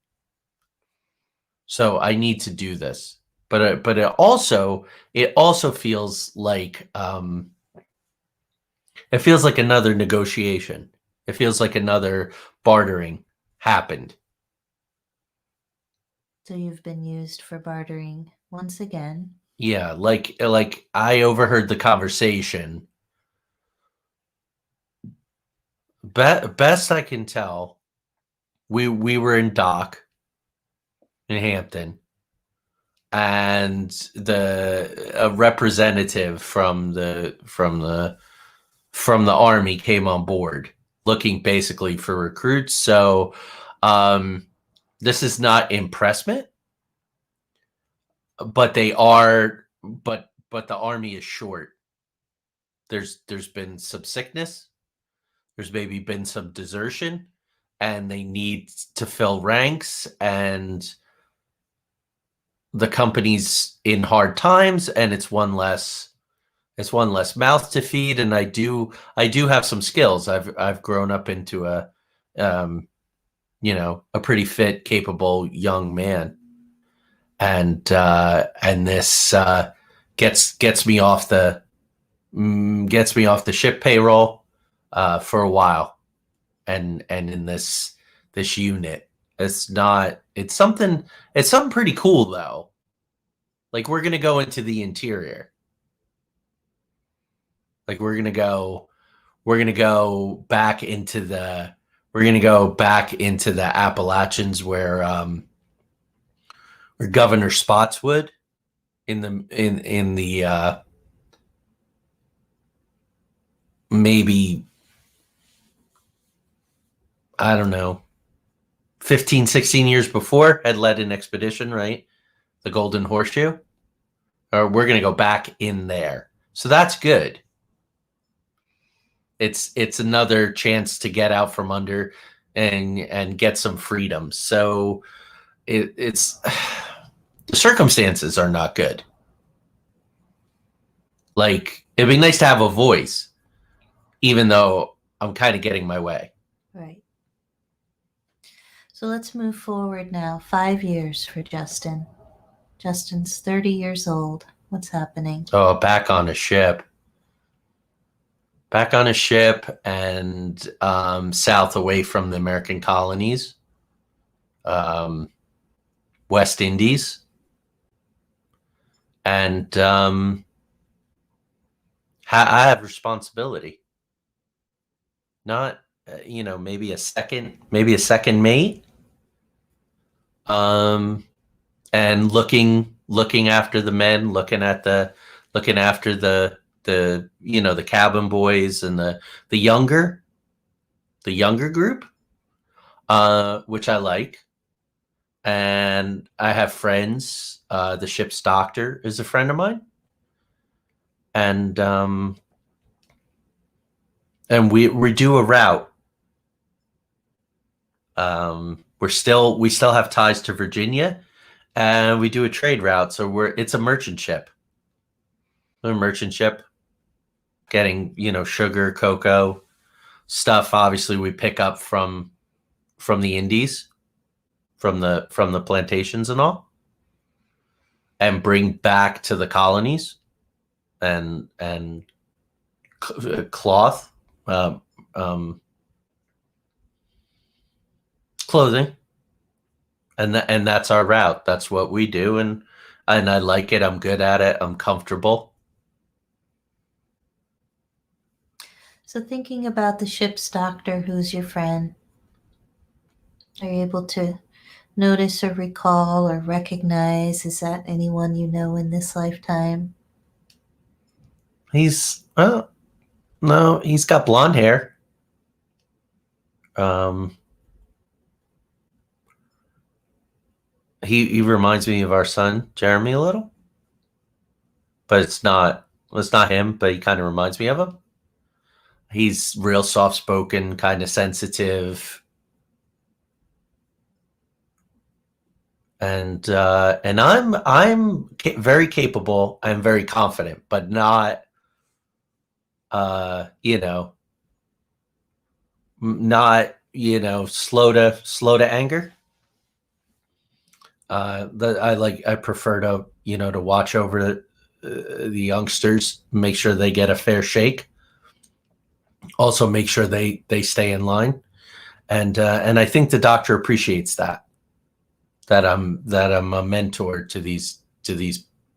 So I need to do this. But it also feels like another negotiation. It feels like another bartering happened. So you've been used for bartering once again. Yeah, like I overheard the conversation. Best I can tell, we were in dock in Hampton, and a representative from the army came on board, looking basically for recruits. So this is not impressment, but they are. But the army is short. There's been some sickness. There's maybe been some desertion, and they need to fill ranks, and the company's in hard times, and it's one less mouth to feed. And I do have some skills. I've grown up into um a pretty fit, capable young man, and this gets me off the ship payroll for a while, and in this unit. It's something pretty cool, though. Like, we're gonna go into the interior. Like, we're gonna go back into the Appalachians, where Governor Spotswood in the maybe, I don't know, 15, 16 years before, had led an expedition, right? The Golden Horseshoe. Or we're going to go back in there. So that's good. It's another chance to get out from under and get some freedom. So it's the circumstances are not good. Like, it'd be nice to have a voice, even though I'm kind of getting my way. Right. So let's move forward now. 5 years for Justin. Justin's 30 years old. What's happening? Oh, back on a ship. And south, away from the American colonies, West Indies, and I have responsibility. Not, maybe a second mate, and looking after the men, looking after the cabin boys, and the younger group, which I like. And I have friends. The ship's doctor is a friend of mine, and we do a route. We still have ties to Virginia, and we do a trade route. So it's a merchant ship. A merchant ship, getting sugar, cocoa, stuff. Obviously, we pick up from the Indies, from the plantations and all, and bring back to the colonies, and cloth, clothing, and that's our route. That's what we do, and I like it. I'm good at it. I'm comfortable. So thinking about the ship's doctor, who's your friend, are you able to notice or recall or recognize, is that anyone you know in this lifetime? No, he's got blonde hair. He reminds me of our son Jeremy a little, but it's not him. But he kind of reminds me of him. He's real soft-spoken, kind of sensitive, and I'm very capable. I'm very confident, but not not slow to anger. I prefer to to watch over the youngsters, make sure they get a fair shake. Also, make sure they stay in line, and I think the doctor appreciates that. That I'm a mentor to these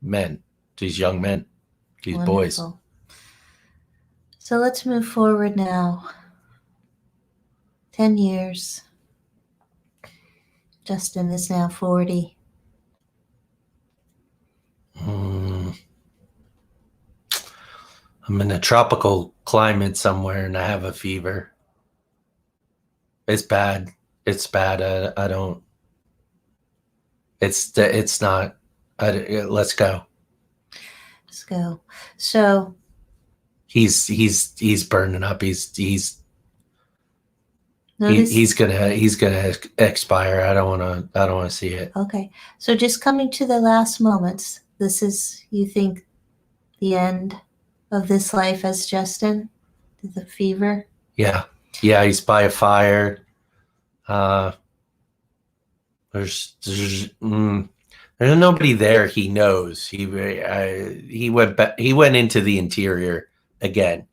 men, these young men, these boys. Wonderful. So let's move forward now. 10 years. Justin is now 40. I'm in a tropical climate somewhere and I have a fever. It's bad. It's bad. I don't. It's not. Let's go. Let's go. So he's burning up. He's notice, gonna expire. I don't want to see it. Okay. So just coming to the last moments, this is, you think, the end of this life as Justin? The fever? Yeah. He's by a fire. There's nobody there he knows. He went into the interior again,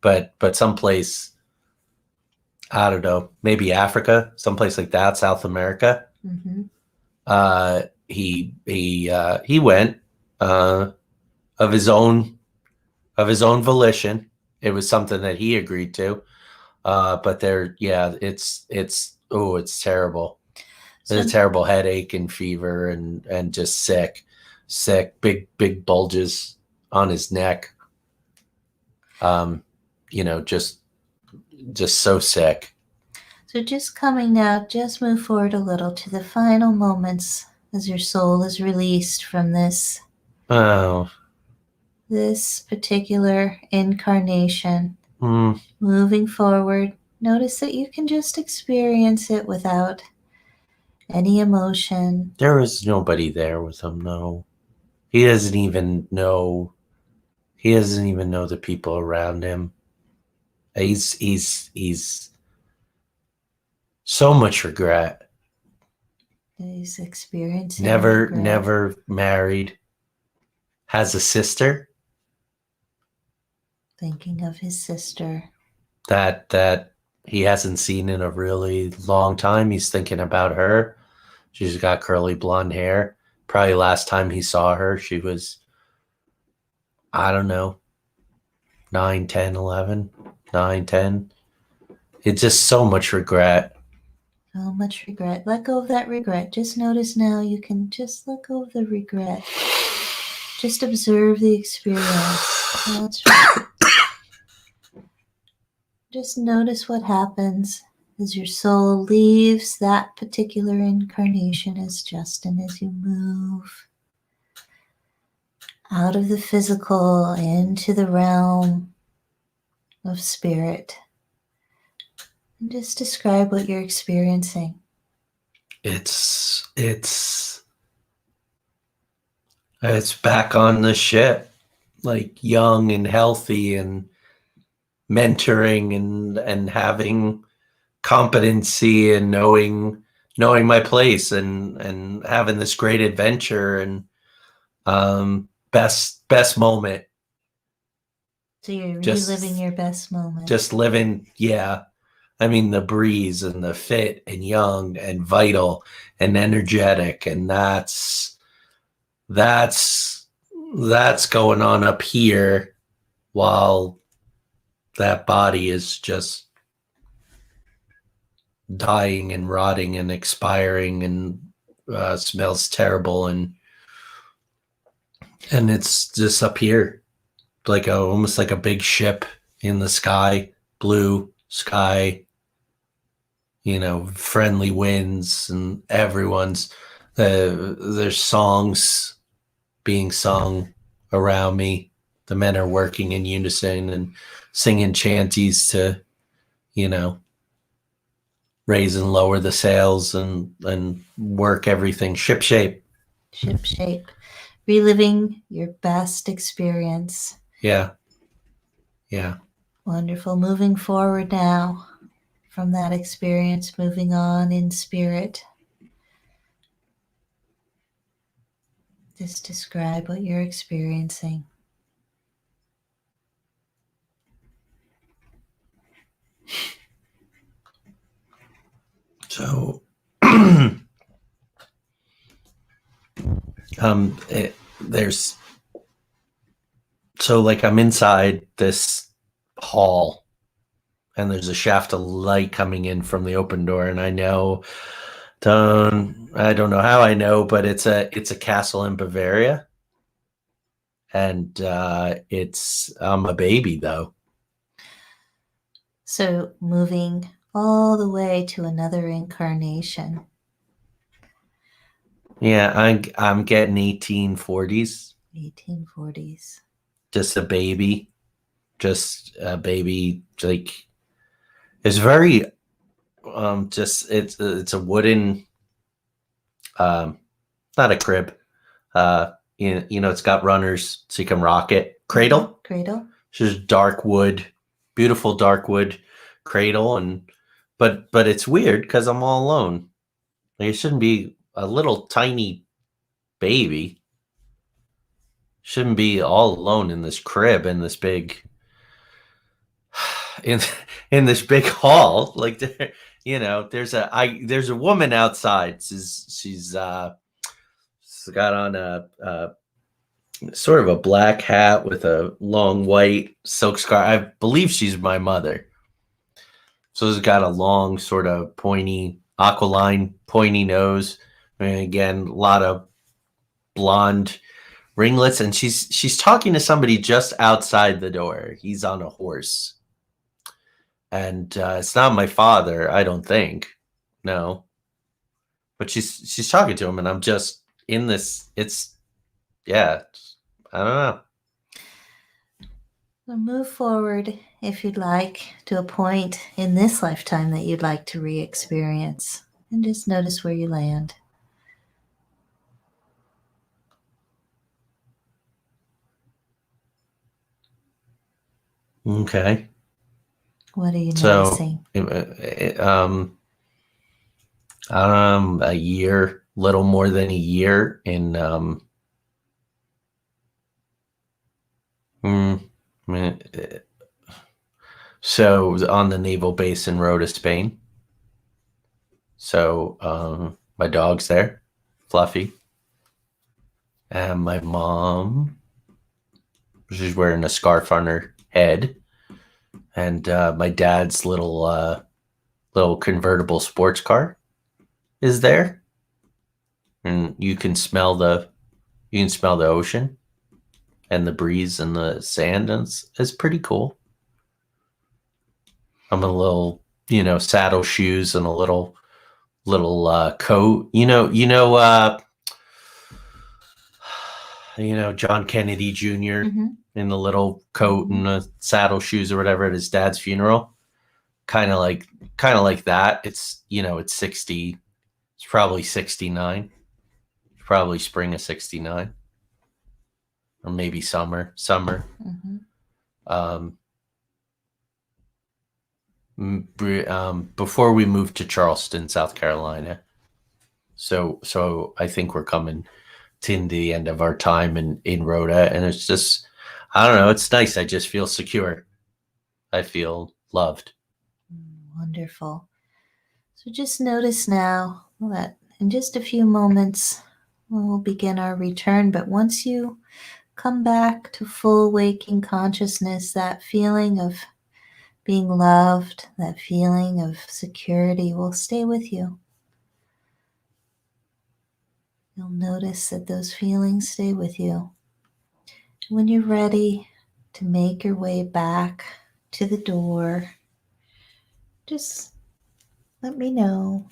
but someplace, I don't know, maybe Africa, someplace like that, South America. Mm-hmm. He went of his own volition. It was something that he agreed to. But it's terrible. There's a terrible headache and fever and just sick, big bulges on his neck. Just so sick. So just coming now, just move forward a little to the final moments as your soul is released from this particular incarnation. Moving forward, notice that you can just experience it without any emotion. There is nobody there with him. No, he doesn't even know the people around him. He's so much regret. He's experiencing never married. Has a sister. Thinking of his sister. That he hasn't seen in a really long time. He's thinking about her. She's got curly blonde hair. Probably last time he saw her, she was, I don't know, 9, 10, 11, 9, 10. It's just so much regret. So much regret. Let go of that regret. Just notice now you can just let go of the regret. Just observe the experience. That's right. Just notice what happens as your soul leaves that particular incarnation as Justin, as you move out of the physical into the realm of spirit. And just describe what you're experiencing. It's back on the ship, like young and healthy and mentoring and having competency and knowing my place and having this great adventure and best moment. So you're reliving your best moment. Just living, yeah. I mean, the breeze and the fit and young and vital and energetic, and that's going on up here while that body is just dying and rotting and expiring and smells terrible and it's just up here like almost like a big ship in the sky, blue sky, friendly winds, and everyone's there's songs being sung around me. the men are working in unison and singing chanties to, raise and lower the sails and work everything ship shape. Ship shape. Reliving your best experience. Yeah. Wonderful. Moving forward now from that experience, moving on in spirit. Just describe what you're experiencing. So, there's, so like I'm inside this hall and there's a shaft of light coming in from the open door, and I don't know how I know, but it's a castle in Bavaria, and I'm a baby though. So moving all the way to another incarnation. Yeah, I'm getting 1840s. 1840s. Just a baby, like it's very just it's a wooden not a crib, it's got runners so you can rock it, cradle. It's just dark wood, beautiful dark wood cradle, and but it's weird because I'm all alone. Like, it shouldn't be a little tiny baby, shouldn't be all alone in this crib in this big in this big hall. Like there's a woman outside. She's got on a sort of a black hat with a long white silk scarf. I believe she's my mother. So she's got a long sort of pointy aquiline pointy nose, and again a lot of blonde ringlets, and she's talking to somebody just outside the door. He's on a horse. And it's not my father, I don't think. No. But she's talking to him, and I'm just in this. I don't know. We'll move forward, if you'd like, to a point in this lifetime that you'd like to re-experience. And just notice where you land. Okay. What are you noticing? A year, little more than a year in so on the naval base in Rota, Spain. So my dog's there, Fluffy, and my mom, she's wearing a scarf on her head, and my dad's little convertible sports car is there, and you can smell the ocean and the breeze and the sand, and it's pretty cool. I'm a little, saddle shoes and a little coat. John Kennedy Jr. In the little coat and the saddle shoes or whatever at his dad's funeral. Kind of like that. It's it's 60. It's probably 69. Probably spring of 69. Or maybe summer. Before we moved to Charleston, South Carolina. So I think we're coming to the end of our time in Rhoda, and it's just, I don't know, it's nice. I just feel secure. I feel loved. Wonderful. So just notice now that in just a few moments we'll begin our return, but once you come back to full waking consciousness, that feeling of being loved, that feeling of security will stay with you. You'll notice that those feelings stay with you. When you're ready to make your way back to the door, just let me know.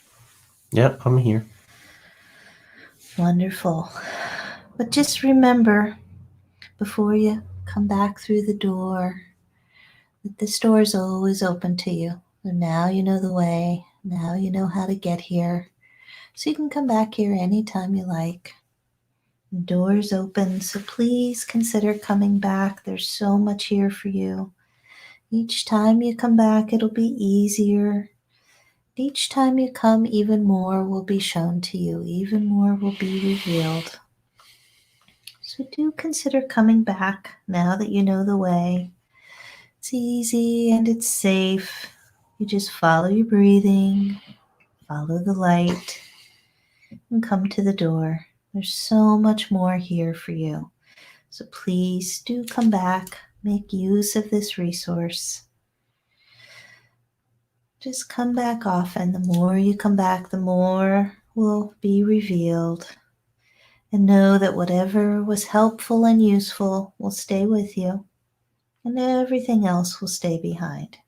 Yep, I'm here. Wonderful. But just remember, before you come back through the door. This door is always open to you. So now you know the way. Now you know how to get here. So you can come back here anytime you like. The door's open, so please consider coming back. There's so much here for you. Each time you come back, it'll be easier. Each time you come, even more will be shown to you. Even more will be revealed. So do consider coming back now that you know the way. It's easy and it's safe. You just follow your breathing, follow the light, and come to the door. There's so much more here for you. So please do come back. Make use of this resource. Just come back often. The more you come back, the more will be revealed. And know that whatever was helpful and useful will stay with you, and everything else will stay behind.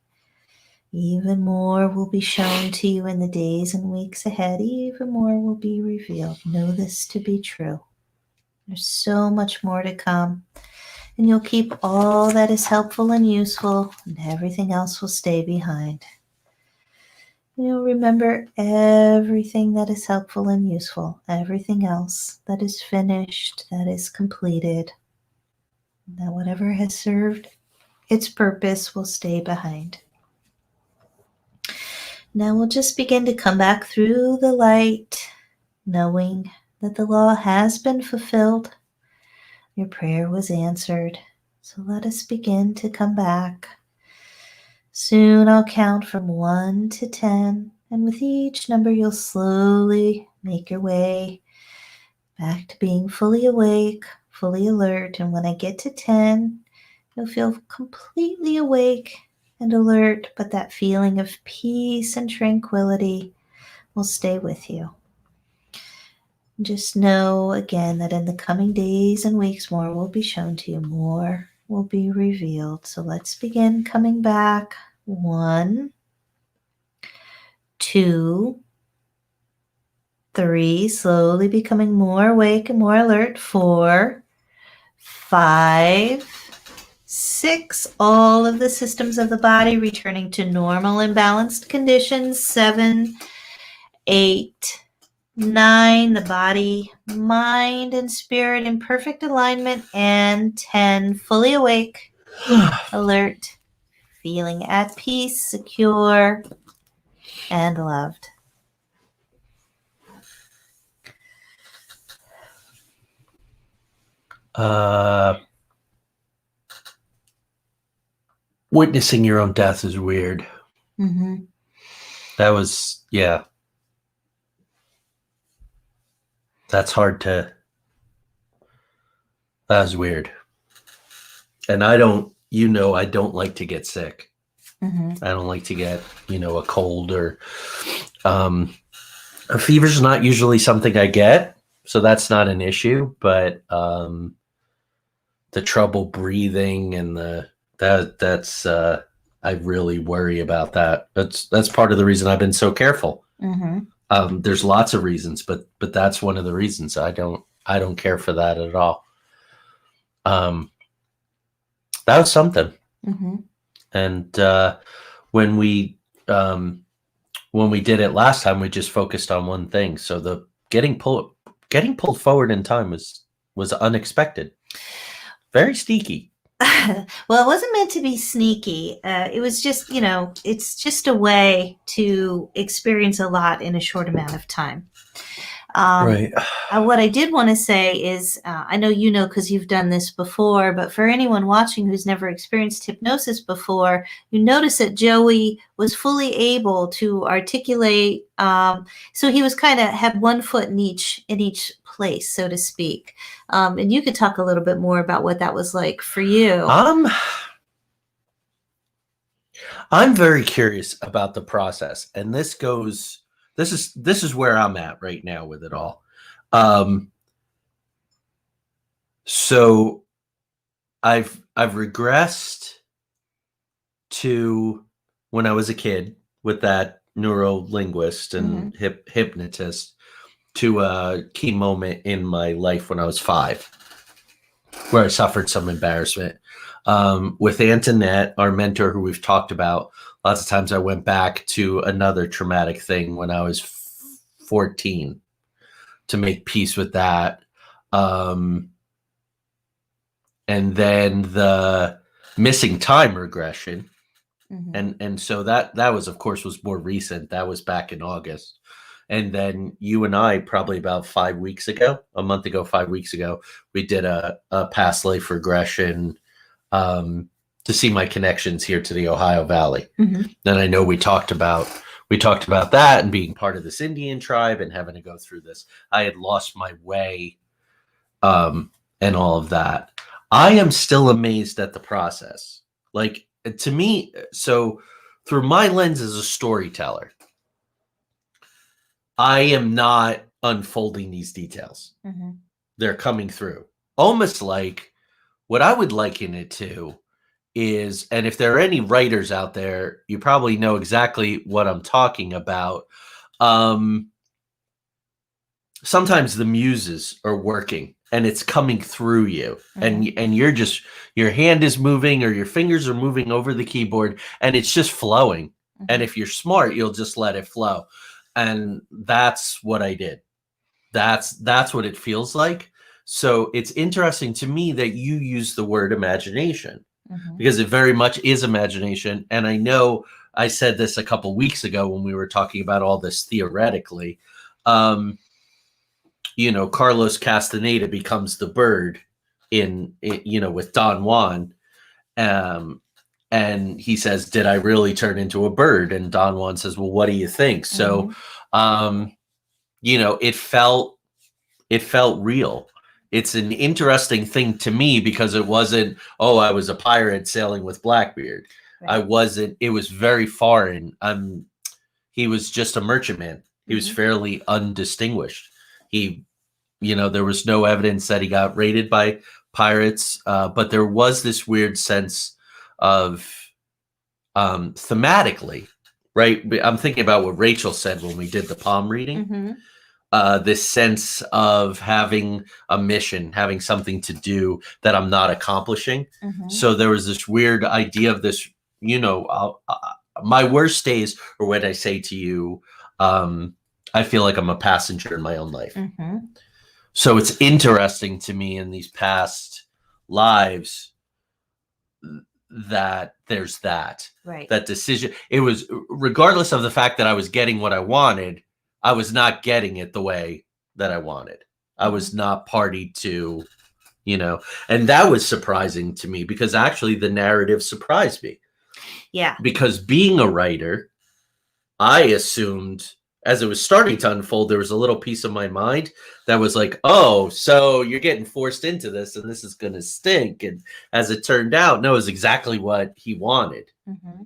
Even more will be shown to you in the days and weeks ahead. Even more will be revealed. Know this to be true. There's so much more to come. And you'll keep all that is helpful and useful, and everything else will stay behind. You'll remember everything that is helpful and useful, everything else that is finished, that is completed, that whatever has served its purpose will stay behind. Now we'll just begin to come back through the light, knowing that the law has been fulfilled. Your prayer was answered. So let us begin to come back. Soon I'll count from 1 to 10, and with each number you'll slowly make your way back to being fully awake, fully alert. And when I get to 10, you'll feel completely awake and alert, but that feeling of peace and tranquility will stay with you. Just know again that in the coming days and weeks, more will be shown to you, more will be revealed. So let's begin coming back. 1, 2, 3, slowly becoming more awake and more alert. 4, 5, 6, all of the systems of the body returning to normal and balanced conditions. 7, 8, 9, the body, mind, and spirit in perfect alignment. And 10, fully awake, alert, feeling at peace, secure, and loved. Witnessing your own death is weird. Mm-hmm. That was, yeah. That's hard to, that was weird. And I don't like to get sick. Mm-hmm. I don't like to get, a cold or a fever's not usually something I get. So that's not an issue, but the trouble breathing and that's I really worry about that. That's part of the reason I've been so careful. Mm-hmm. There's lots of reasons, but that's one of the reasons I don't care for that at all. That was something. Mm-hmm. And when we did it last time, we just focused on one thing. So the getting pulled forward in time was unexpected, very sneaky. Well, it wasn't meant to be sneaky. It was just, it's just a way to experience a lot in a short amount of time. Right. What I did want to say is, I know because you've done this before, but for anyone watching who's never experienced hypnosis before, you notice that Joey was fully able to articulate. So he was kind of had one foot in each place, so to speak. And you could talk a little bit more about what that was like for you. I'm very curious about the process, and this is where I'm at right now with it all. So I've regressed to when I was a kid with that neuro-linguist and hypnotist to a key moment in my life when I was 5. where I suffered some embarrassment. With Antoinette, our mentor, who we've talked about, lots of times I went back to another traumatic thing when I was 14 to make peace with that. And then the missing time regression. And so that was, of course, was more recent. That was back in August. And then you and I, probably about 5 weeks ago, a month ago, 5 weeks ago, we did a past life regression to see my connections here to the Ohio Valley. And I know we talked about that and being part of this Indian tribe and having to go through this. I had lost my way and all of that. I am still amazed at the process. Like, to me, so through my lens as a storyteller, I am not unfolding these details. They're coming through. Almost like what I would liken it to is, and if there are any writers out there, you probably know exactly what I'm talking about. Sometimes the muses are working and it's coming through you, and you're just, your hand is moving or your fingers are moving over the keyboard and it's just flowing. And if you're smart, you'll just let it flow. And that's what I did. That's what it feels like. So it's interesting to me that you use the word imagination, because it very much is imagination. And I know I said this a couple weeks ago when we were talking about all this theoretically. Carlos Castaneda becomes the bird in with Don Juan. And he says, did I really turn into a bird? And Don Juan says, well, what do you think? So, it felt real. It's an interesting thing to me because it wasn't, oh, I was a pirate sailing with Blackbeard. Right. I wasn't, it was very foreign. He was just a merchantman. He was fairly undistinguished. There was no evidence that he got raided by pirates, but there was this weird sense of thematically, right? I'm thinking about what Rachel said when we did the palm reading. This sense of having a mission, having something to do that I'm not accomplishing. So there was this weird idea of this, my worst days are when I say to you, I feel like I'm a passenger in my own life. So it's interesting to me in these past lives that there's that decision. It was, regardless of the fact that I was getting what I wanted, I was not getting it the way that I wanted. I was not party to, and that was surprising to me because actually the narrative surprised me. Yeah. Because being a writer, I assumed as it was starting to unfold, there was a little piece of my mind that was like, oh, so you're getting forced into this and this is going to stink. And as it turned out, no, it was exactly what he wanted,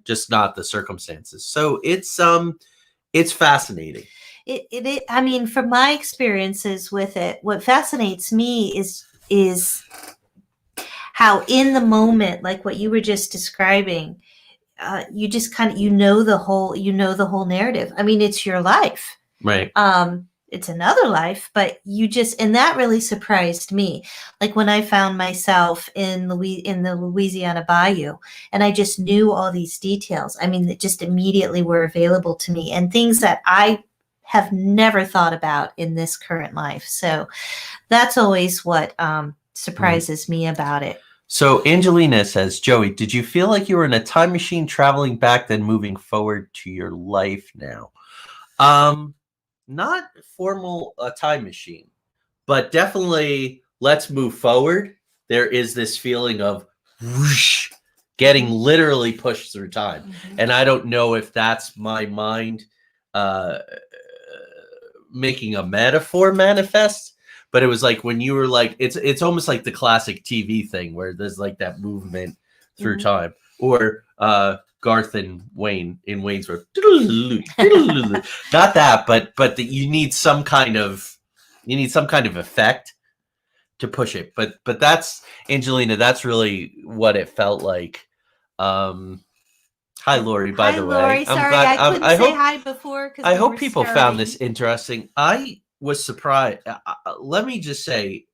just not the circumstances. So it's fascinating. I mean, from my experiences with it, what fascinates me is how in the moment, like what you were just describing, you just kind of, the whole narrative. I mean, it's your life. Right. It's another life, but and that really surprised me. Like when I found myself in the Louisiana Bayou and I just knew all these details. I mean, that just immediately were available to me and things that I have never thought about in this current life. So that's always what surprises me about it. So Angelina says, Joey, did you feel like you were in a time machine traveling back then moving forward to your life now? Not formal time machine, but definitely let's move forward. There is this feeling of whoosh, getting literally pushed through time. And I don't know if that's my mind making a metaphor manifest. But it was like when you were like, it's almost like the classic TV thing where there's like that movement through time. Or Garth and Wayne in Wayne's World. Not that, but you need some kind of effect to push it. But that's, Angelina, that's really what it felt like. Hi, Lori, by the way. Lori, sorry, I couldn't say hi before. I hope people found this interesting. I was surprised. Let me just say,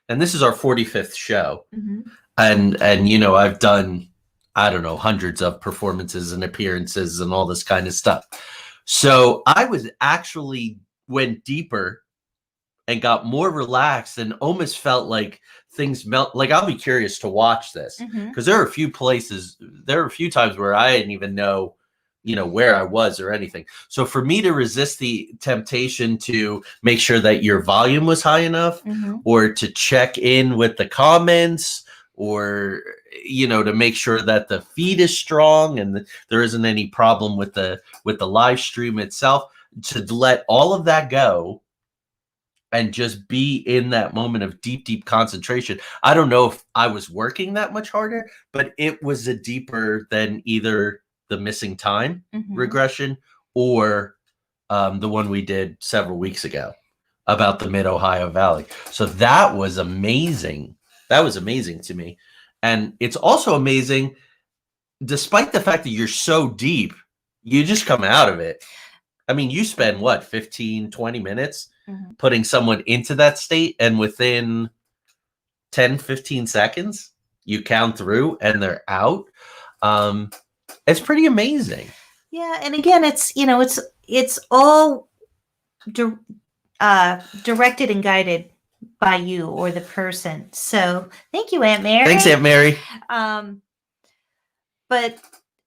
and this is our 45th show. Mm-hmm. And you know, I've done, I don't know, hundreds of performances and appearances and all this kind of stuff. So I was actually went deeper and got more relaxed and almost felt like things melt. Like, I'll be curious to watch this because there are a few times where I didn't even know, you know, where I was or anything. So for me to resist the temptation to make sure that your volume was high enough, or to check in with the comments, or, you know, to make sure that the feed is strong and there isn't any problem with the live stream itself, to let all of that go and just be in that moment of deep concentration. I don't know if I was working that much harder, but it was a deeper than either the missing time regression or the one we did several weeks ago about the Mid-Ohio Valley. So that was amazing. That was amazing to me. And it's also amazing, despite the fact that you're so deep, you just come out of it. I mean, you spend what, 15, 20 minutes putting someone into that state, and within 10, 15 seconds, you count through and they're out. It's pretty amazing. Yeah. And again, it's, you know, it's all directed and guided by you or the person. So thank you, Aunt Mary. Thanks, Aunt Mary. But,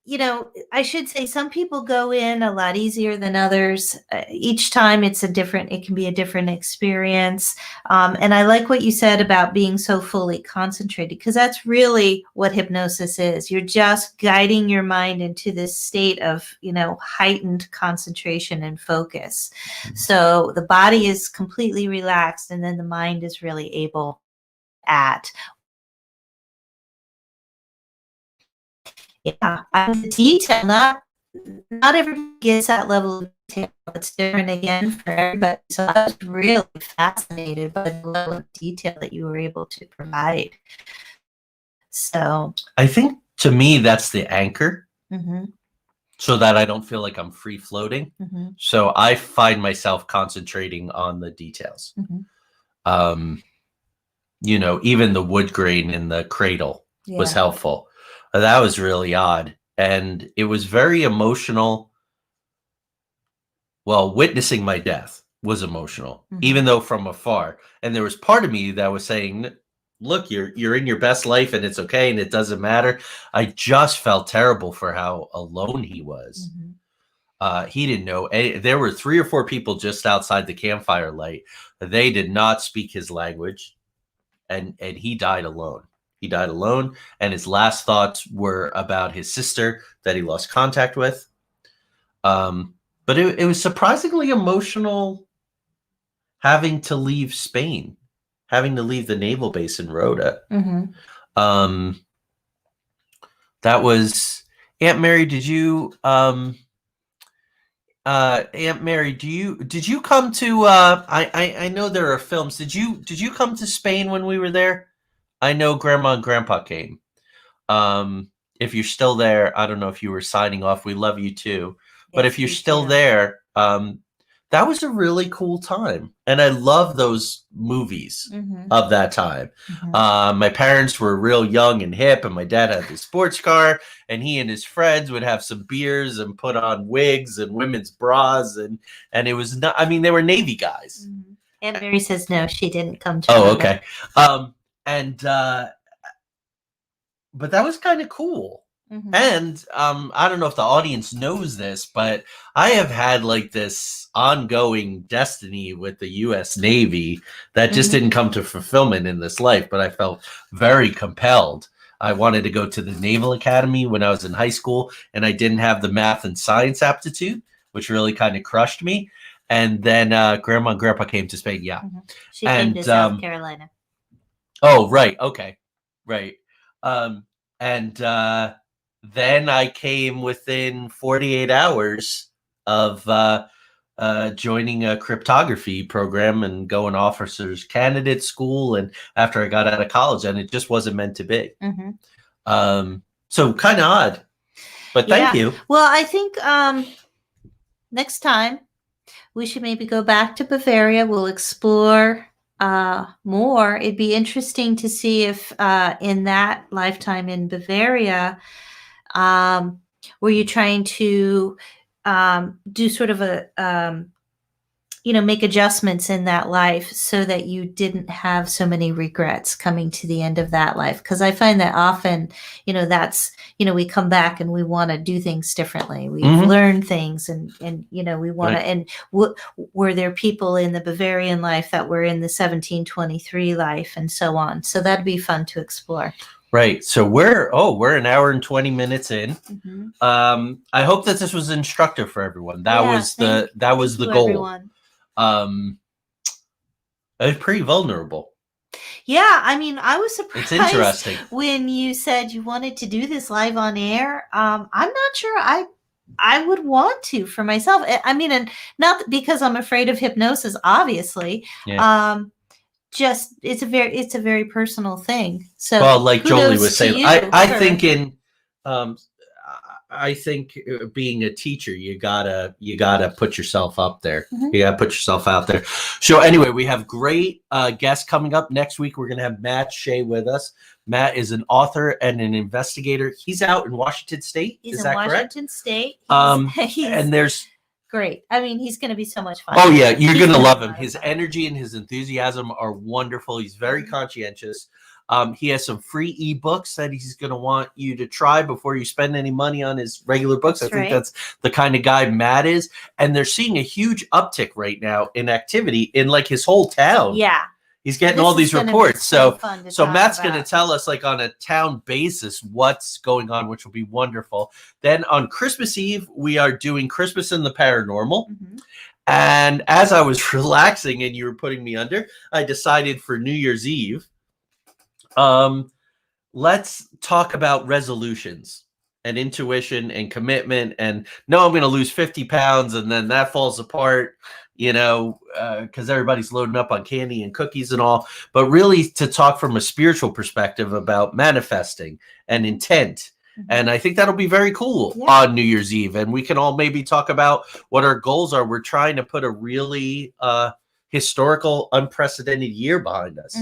you know, I should say some people go in a lot easier than others. Each time it can be a different experience. And I like what you said about being so fully concentrated, because that's really what hypnosis is. You're just guiding your mind into this state of, you know, heightened concentration and focus. So the body is completely relaxed, and then the mind is really able at. Yeah, the detail, not everybody gets that level of detail. It's different again for everybody. So I was really fascinated by the level of detail that you were able to provide. So I think, to me, that's the anchor, so that I don't feel like I'm free floating. So I find myself concentrating on the details. You know, even the wood grain in the cradle was helpful. That was really odd. And it was very emotional. Well, witnessing my death was emotional, even though from afar. And there was part of me that was saying, look, you're in your best life and it's okay and it doesn't matter. I just felt terrible for how alone he was. He didn't know. There were 3 or 4 people just outside the campfire light. They did not speak his language. And he died alone. He died alone, and his last thoughts were about his sister that he lost contact with. But it was surprisingly emotional having to leave Spain, having to leave the naval base in Rota. That was, Aunt Mary. Did you, Aunt Mary? Did you come to? I know there are films. Did you come to Spain when we were there? I know Grandma and Grandpa came. If you're still there, I don't know if you were signing off. We love you too. But if you're still there, that was a really cool time. And I love those movies of that time. My parents were real young and hip, and my dad had the sports car, and he and his friends would have some beers and put on wigs and women's bras. And it was not, I mean, they were Navy guys. Aunt Mary says no, she didn't come to. Oh, okay. But that was kind of cool. And I don't know if the audience knows this, but I have had like this ongoing destiny with the U.S. Navy that just didn't come to fulfillment in this life, but I felt very compelled. I wanted to go to the Naval Academy when I was in high school, and I didn't have the math and science aptitude, which really kind of crushed me. And then Grandma and Grandpa came to Spain. Yeah. She came to South Carolina. Oh, right. Okay. Right. Then I came within 48 hours of joining a cryptography program and going officers candidate school. And after I got out of college, and it just wasn't meant to be. So kind of odd, but thank you. Well, I think next time we should maybe go back to Bavaria. We'll explore more. It'd be interesting to see if in that lifetime in Bavaria, were you trying to do sort of a make adjustments in that life so that you didn't have so many regrets coming to the end of that life? Because I find that often, that's, we come back and we want to do things differently. We've learned things and we want to, and were there people in the Bavarian life that were in the 1723 life and so on? So that'd be fun to explore. Right. So we're an hour and 20 minutes in. I hope that this was instructive for everyone. That was the goal. Everyone. It's pretty vulnerable. Yeah, I mean, I was surprised. It's interesting when you said you wanted to do this live on air. I'm not sure I would want to for myself. I mean, and not because I'm afraid of hypnosis, obviously. Yeah. Just it's a very personal thing. So, well, like Jolie was saying, I think being a teacher, you gotta put yourself up there. You gotta put yourself out there. So anyway, we have great guests coming up next week. We're gonna have Matt Shea with us. Matt is an author and an investigator. He's out in Washington State. He's is that correct? Washington State. He's and there's great. I mean, he's going to be so much fun. Oh yeah, you're going to love him. His energy and his enthusiasm are wonderful. He's very conscientious. He has some free ebooks that he's going to want you to try before you spend any money on his regular books. I think that's the kind of guy Matt is. And they're seeing a huge uptick right now in activity in like his whole town. Yeah. He's getting all these reports. So Matt's going to tell us like on a town basis what's going on, which will be wonderful. Then on Christmas Eve, we are doing Christmas in the Paranormal. And as I was relaxing and you were putting me under, I decided for New Year's Eve, let's talk about resolutions and intuition and commitment. And no, I'm going to lose 50 pounds and then that falls apart, because everybody's loading up on candy and cookies and all. But really to talk from a spiritual perspective about manifesting and intent. And I think that'll be very cool on New Year's Eve. And we can all maybe talk about what our goals are. We're trying to put a really historical, unprecedented year behind us.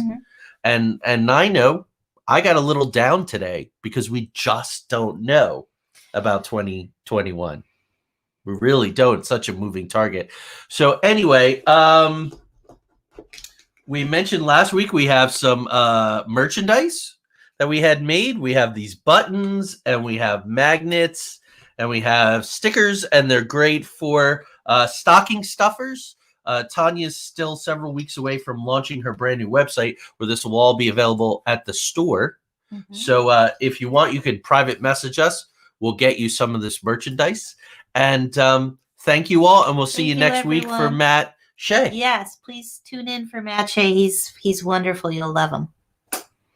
And I know I got a little down today because we just don't know about 2021. We really don't. It's such a moving target. So anyway, we mentioned last week we have some merchandise that we had made. We have these buttons and we have magnets and we have stickers, and they're great for stocking stuffers. Tanya's still several weeks away from launching her brand new website where this will all be available at the store. So if you want, you can private message us. We'll get you some of this merchandise. And thank you all. And we'll see you next week for Matt Shea. Yes, please tune in for Matt Shea. He's wonderful. You'll love him.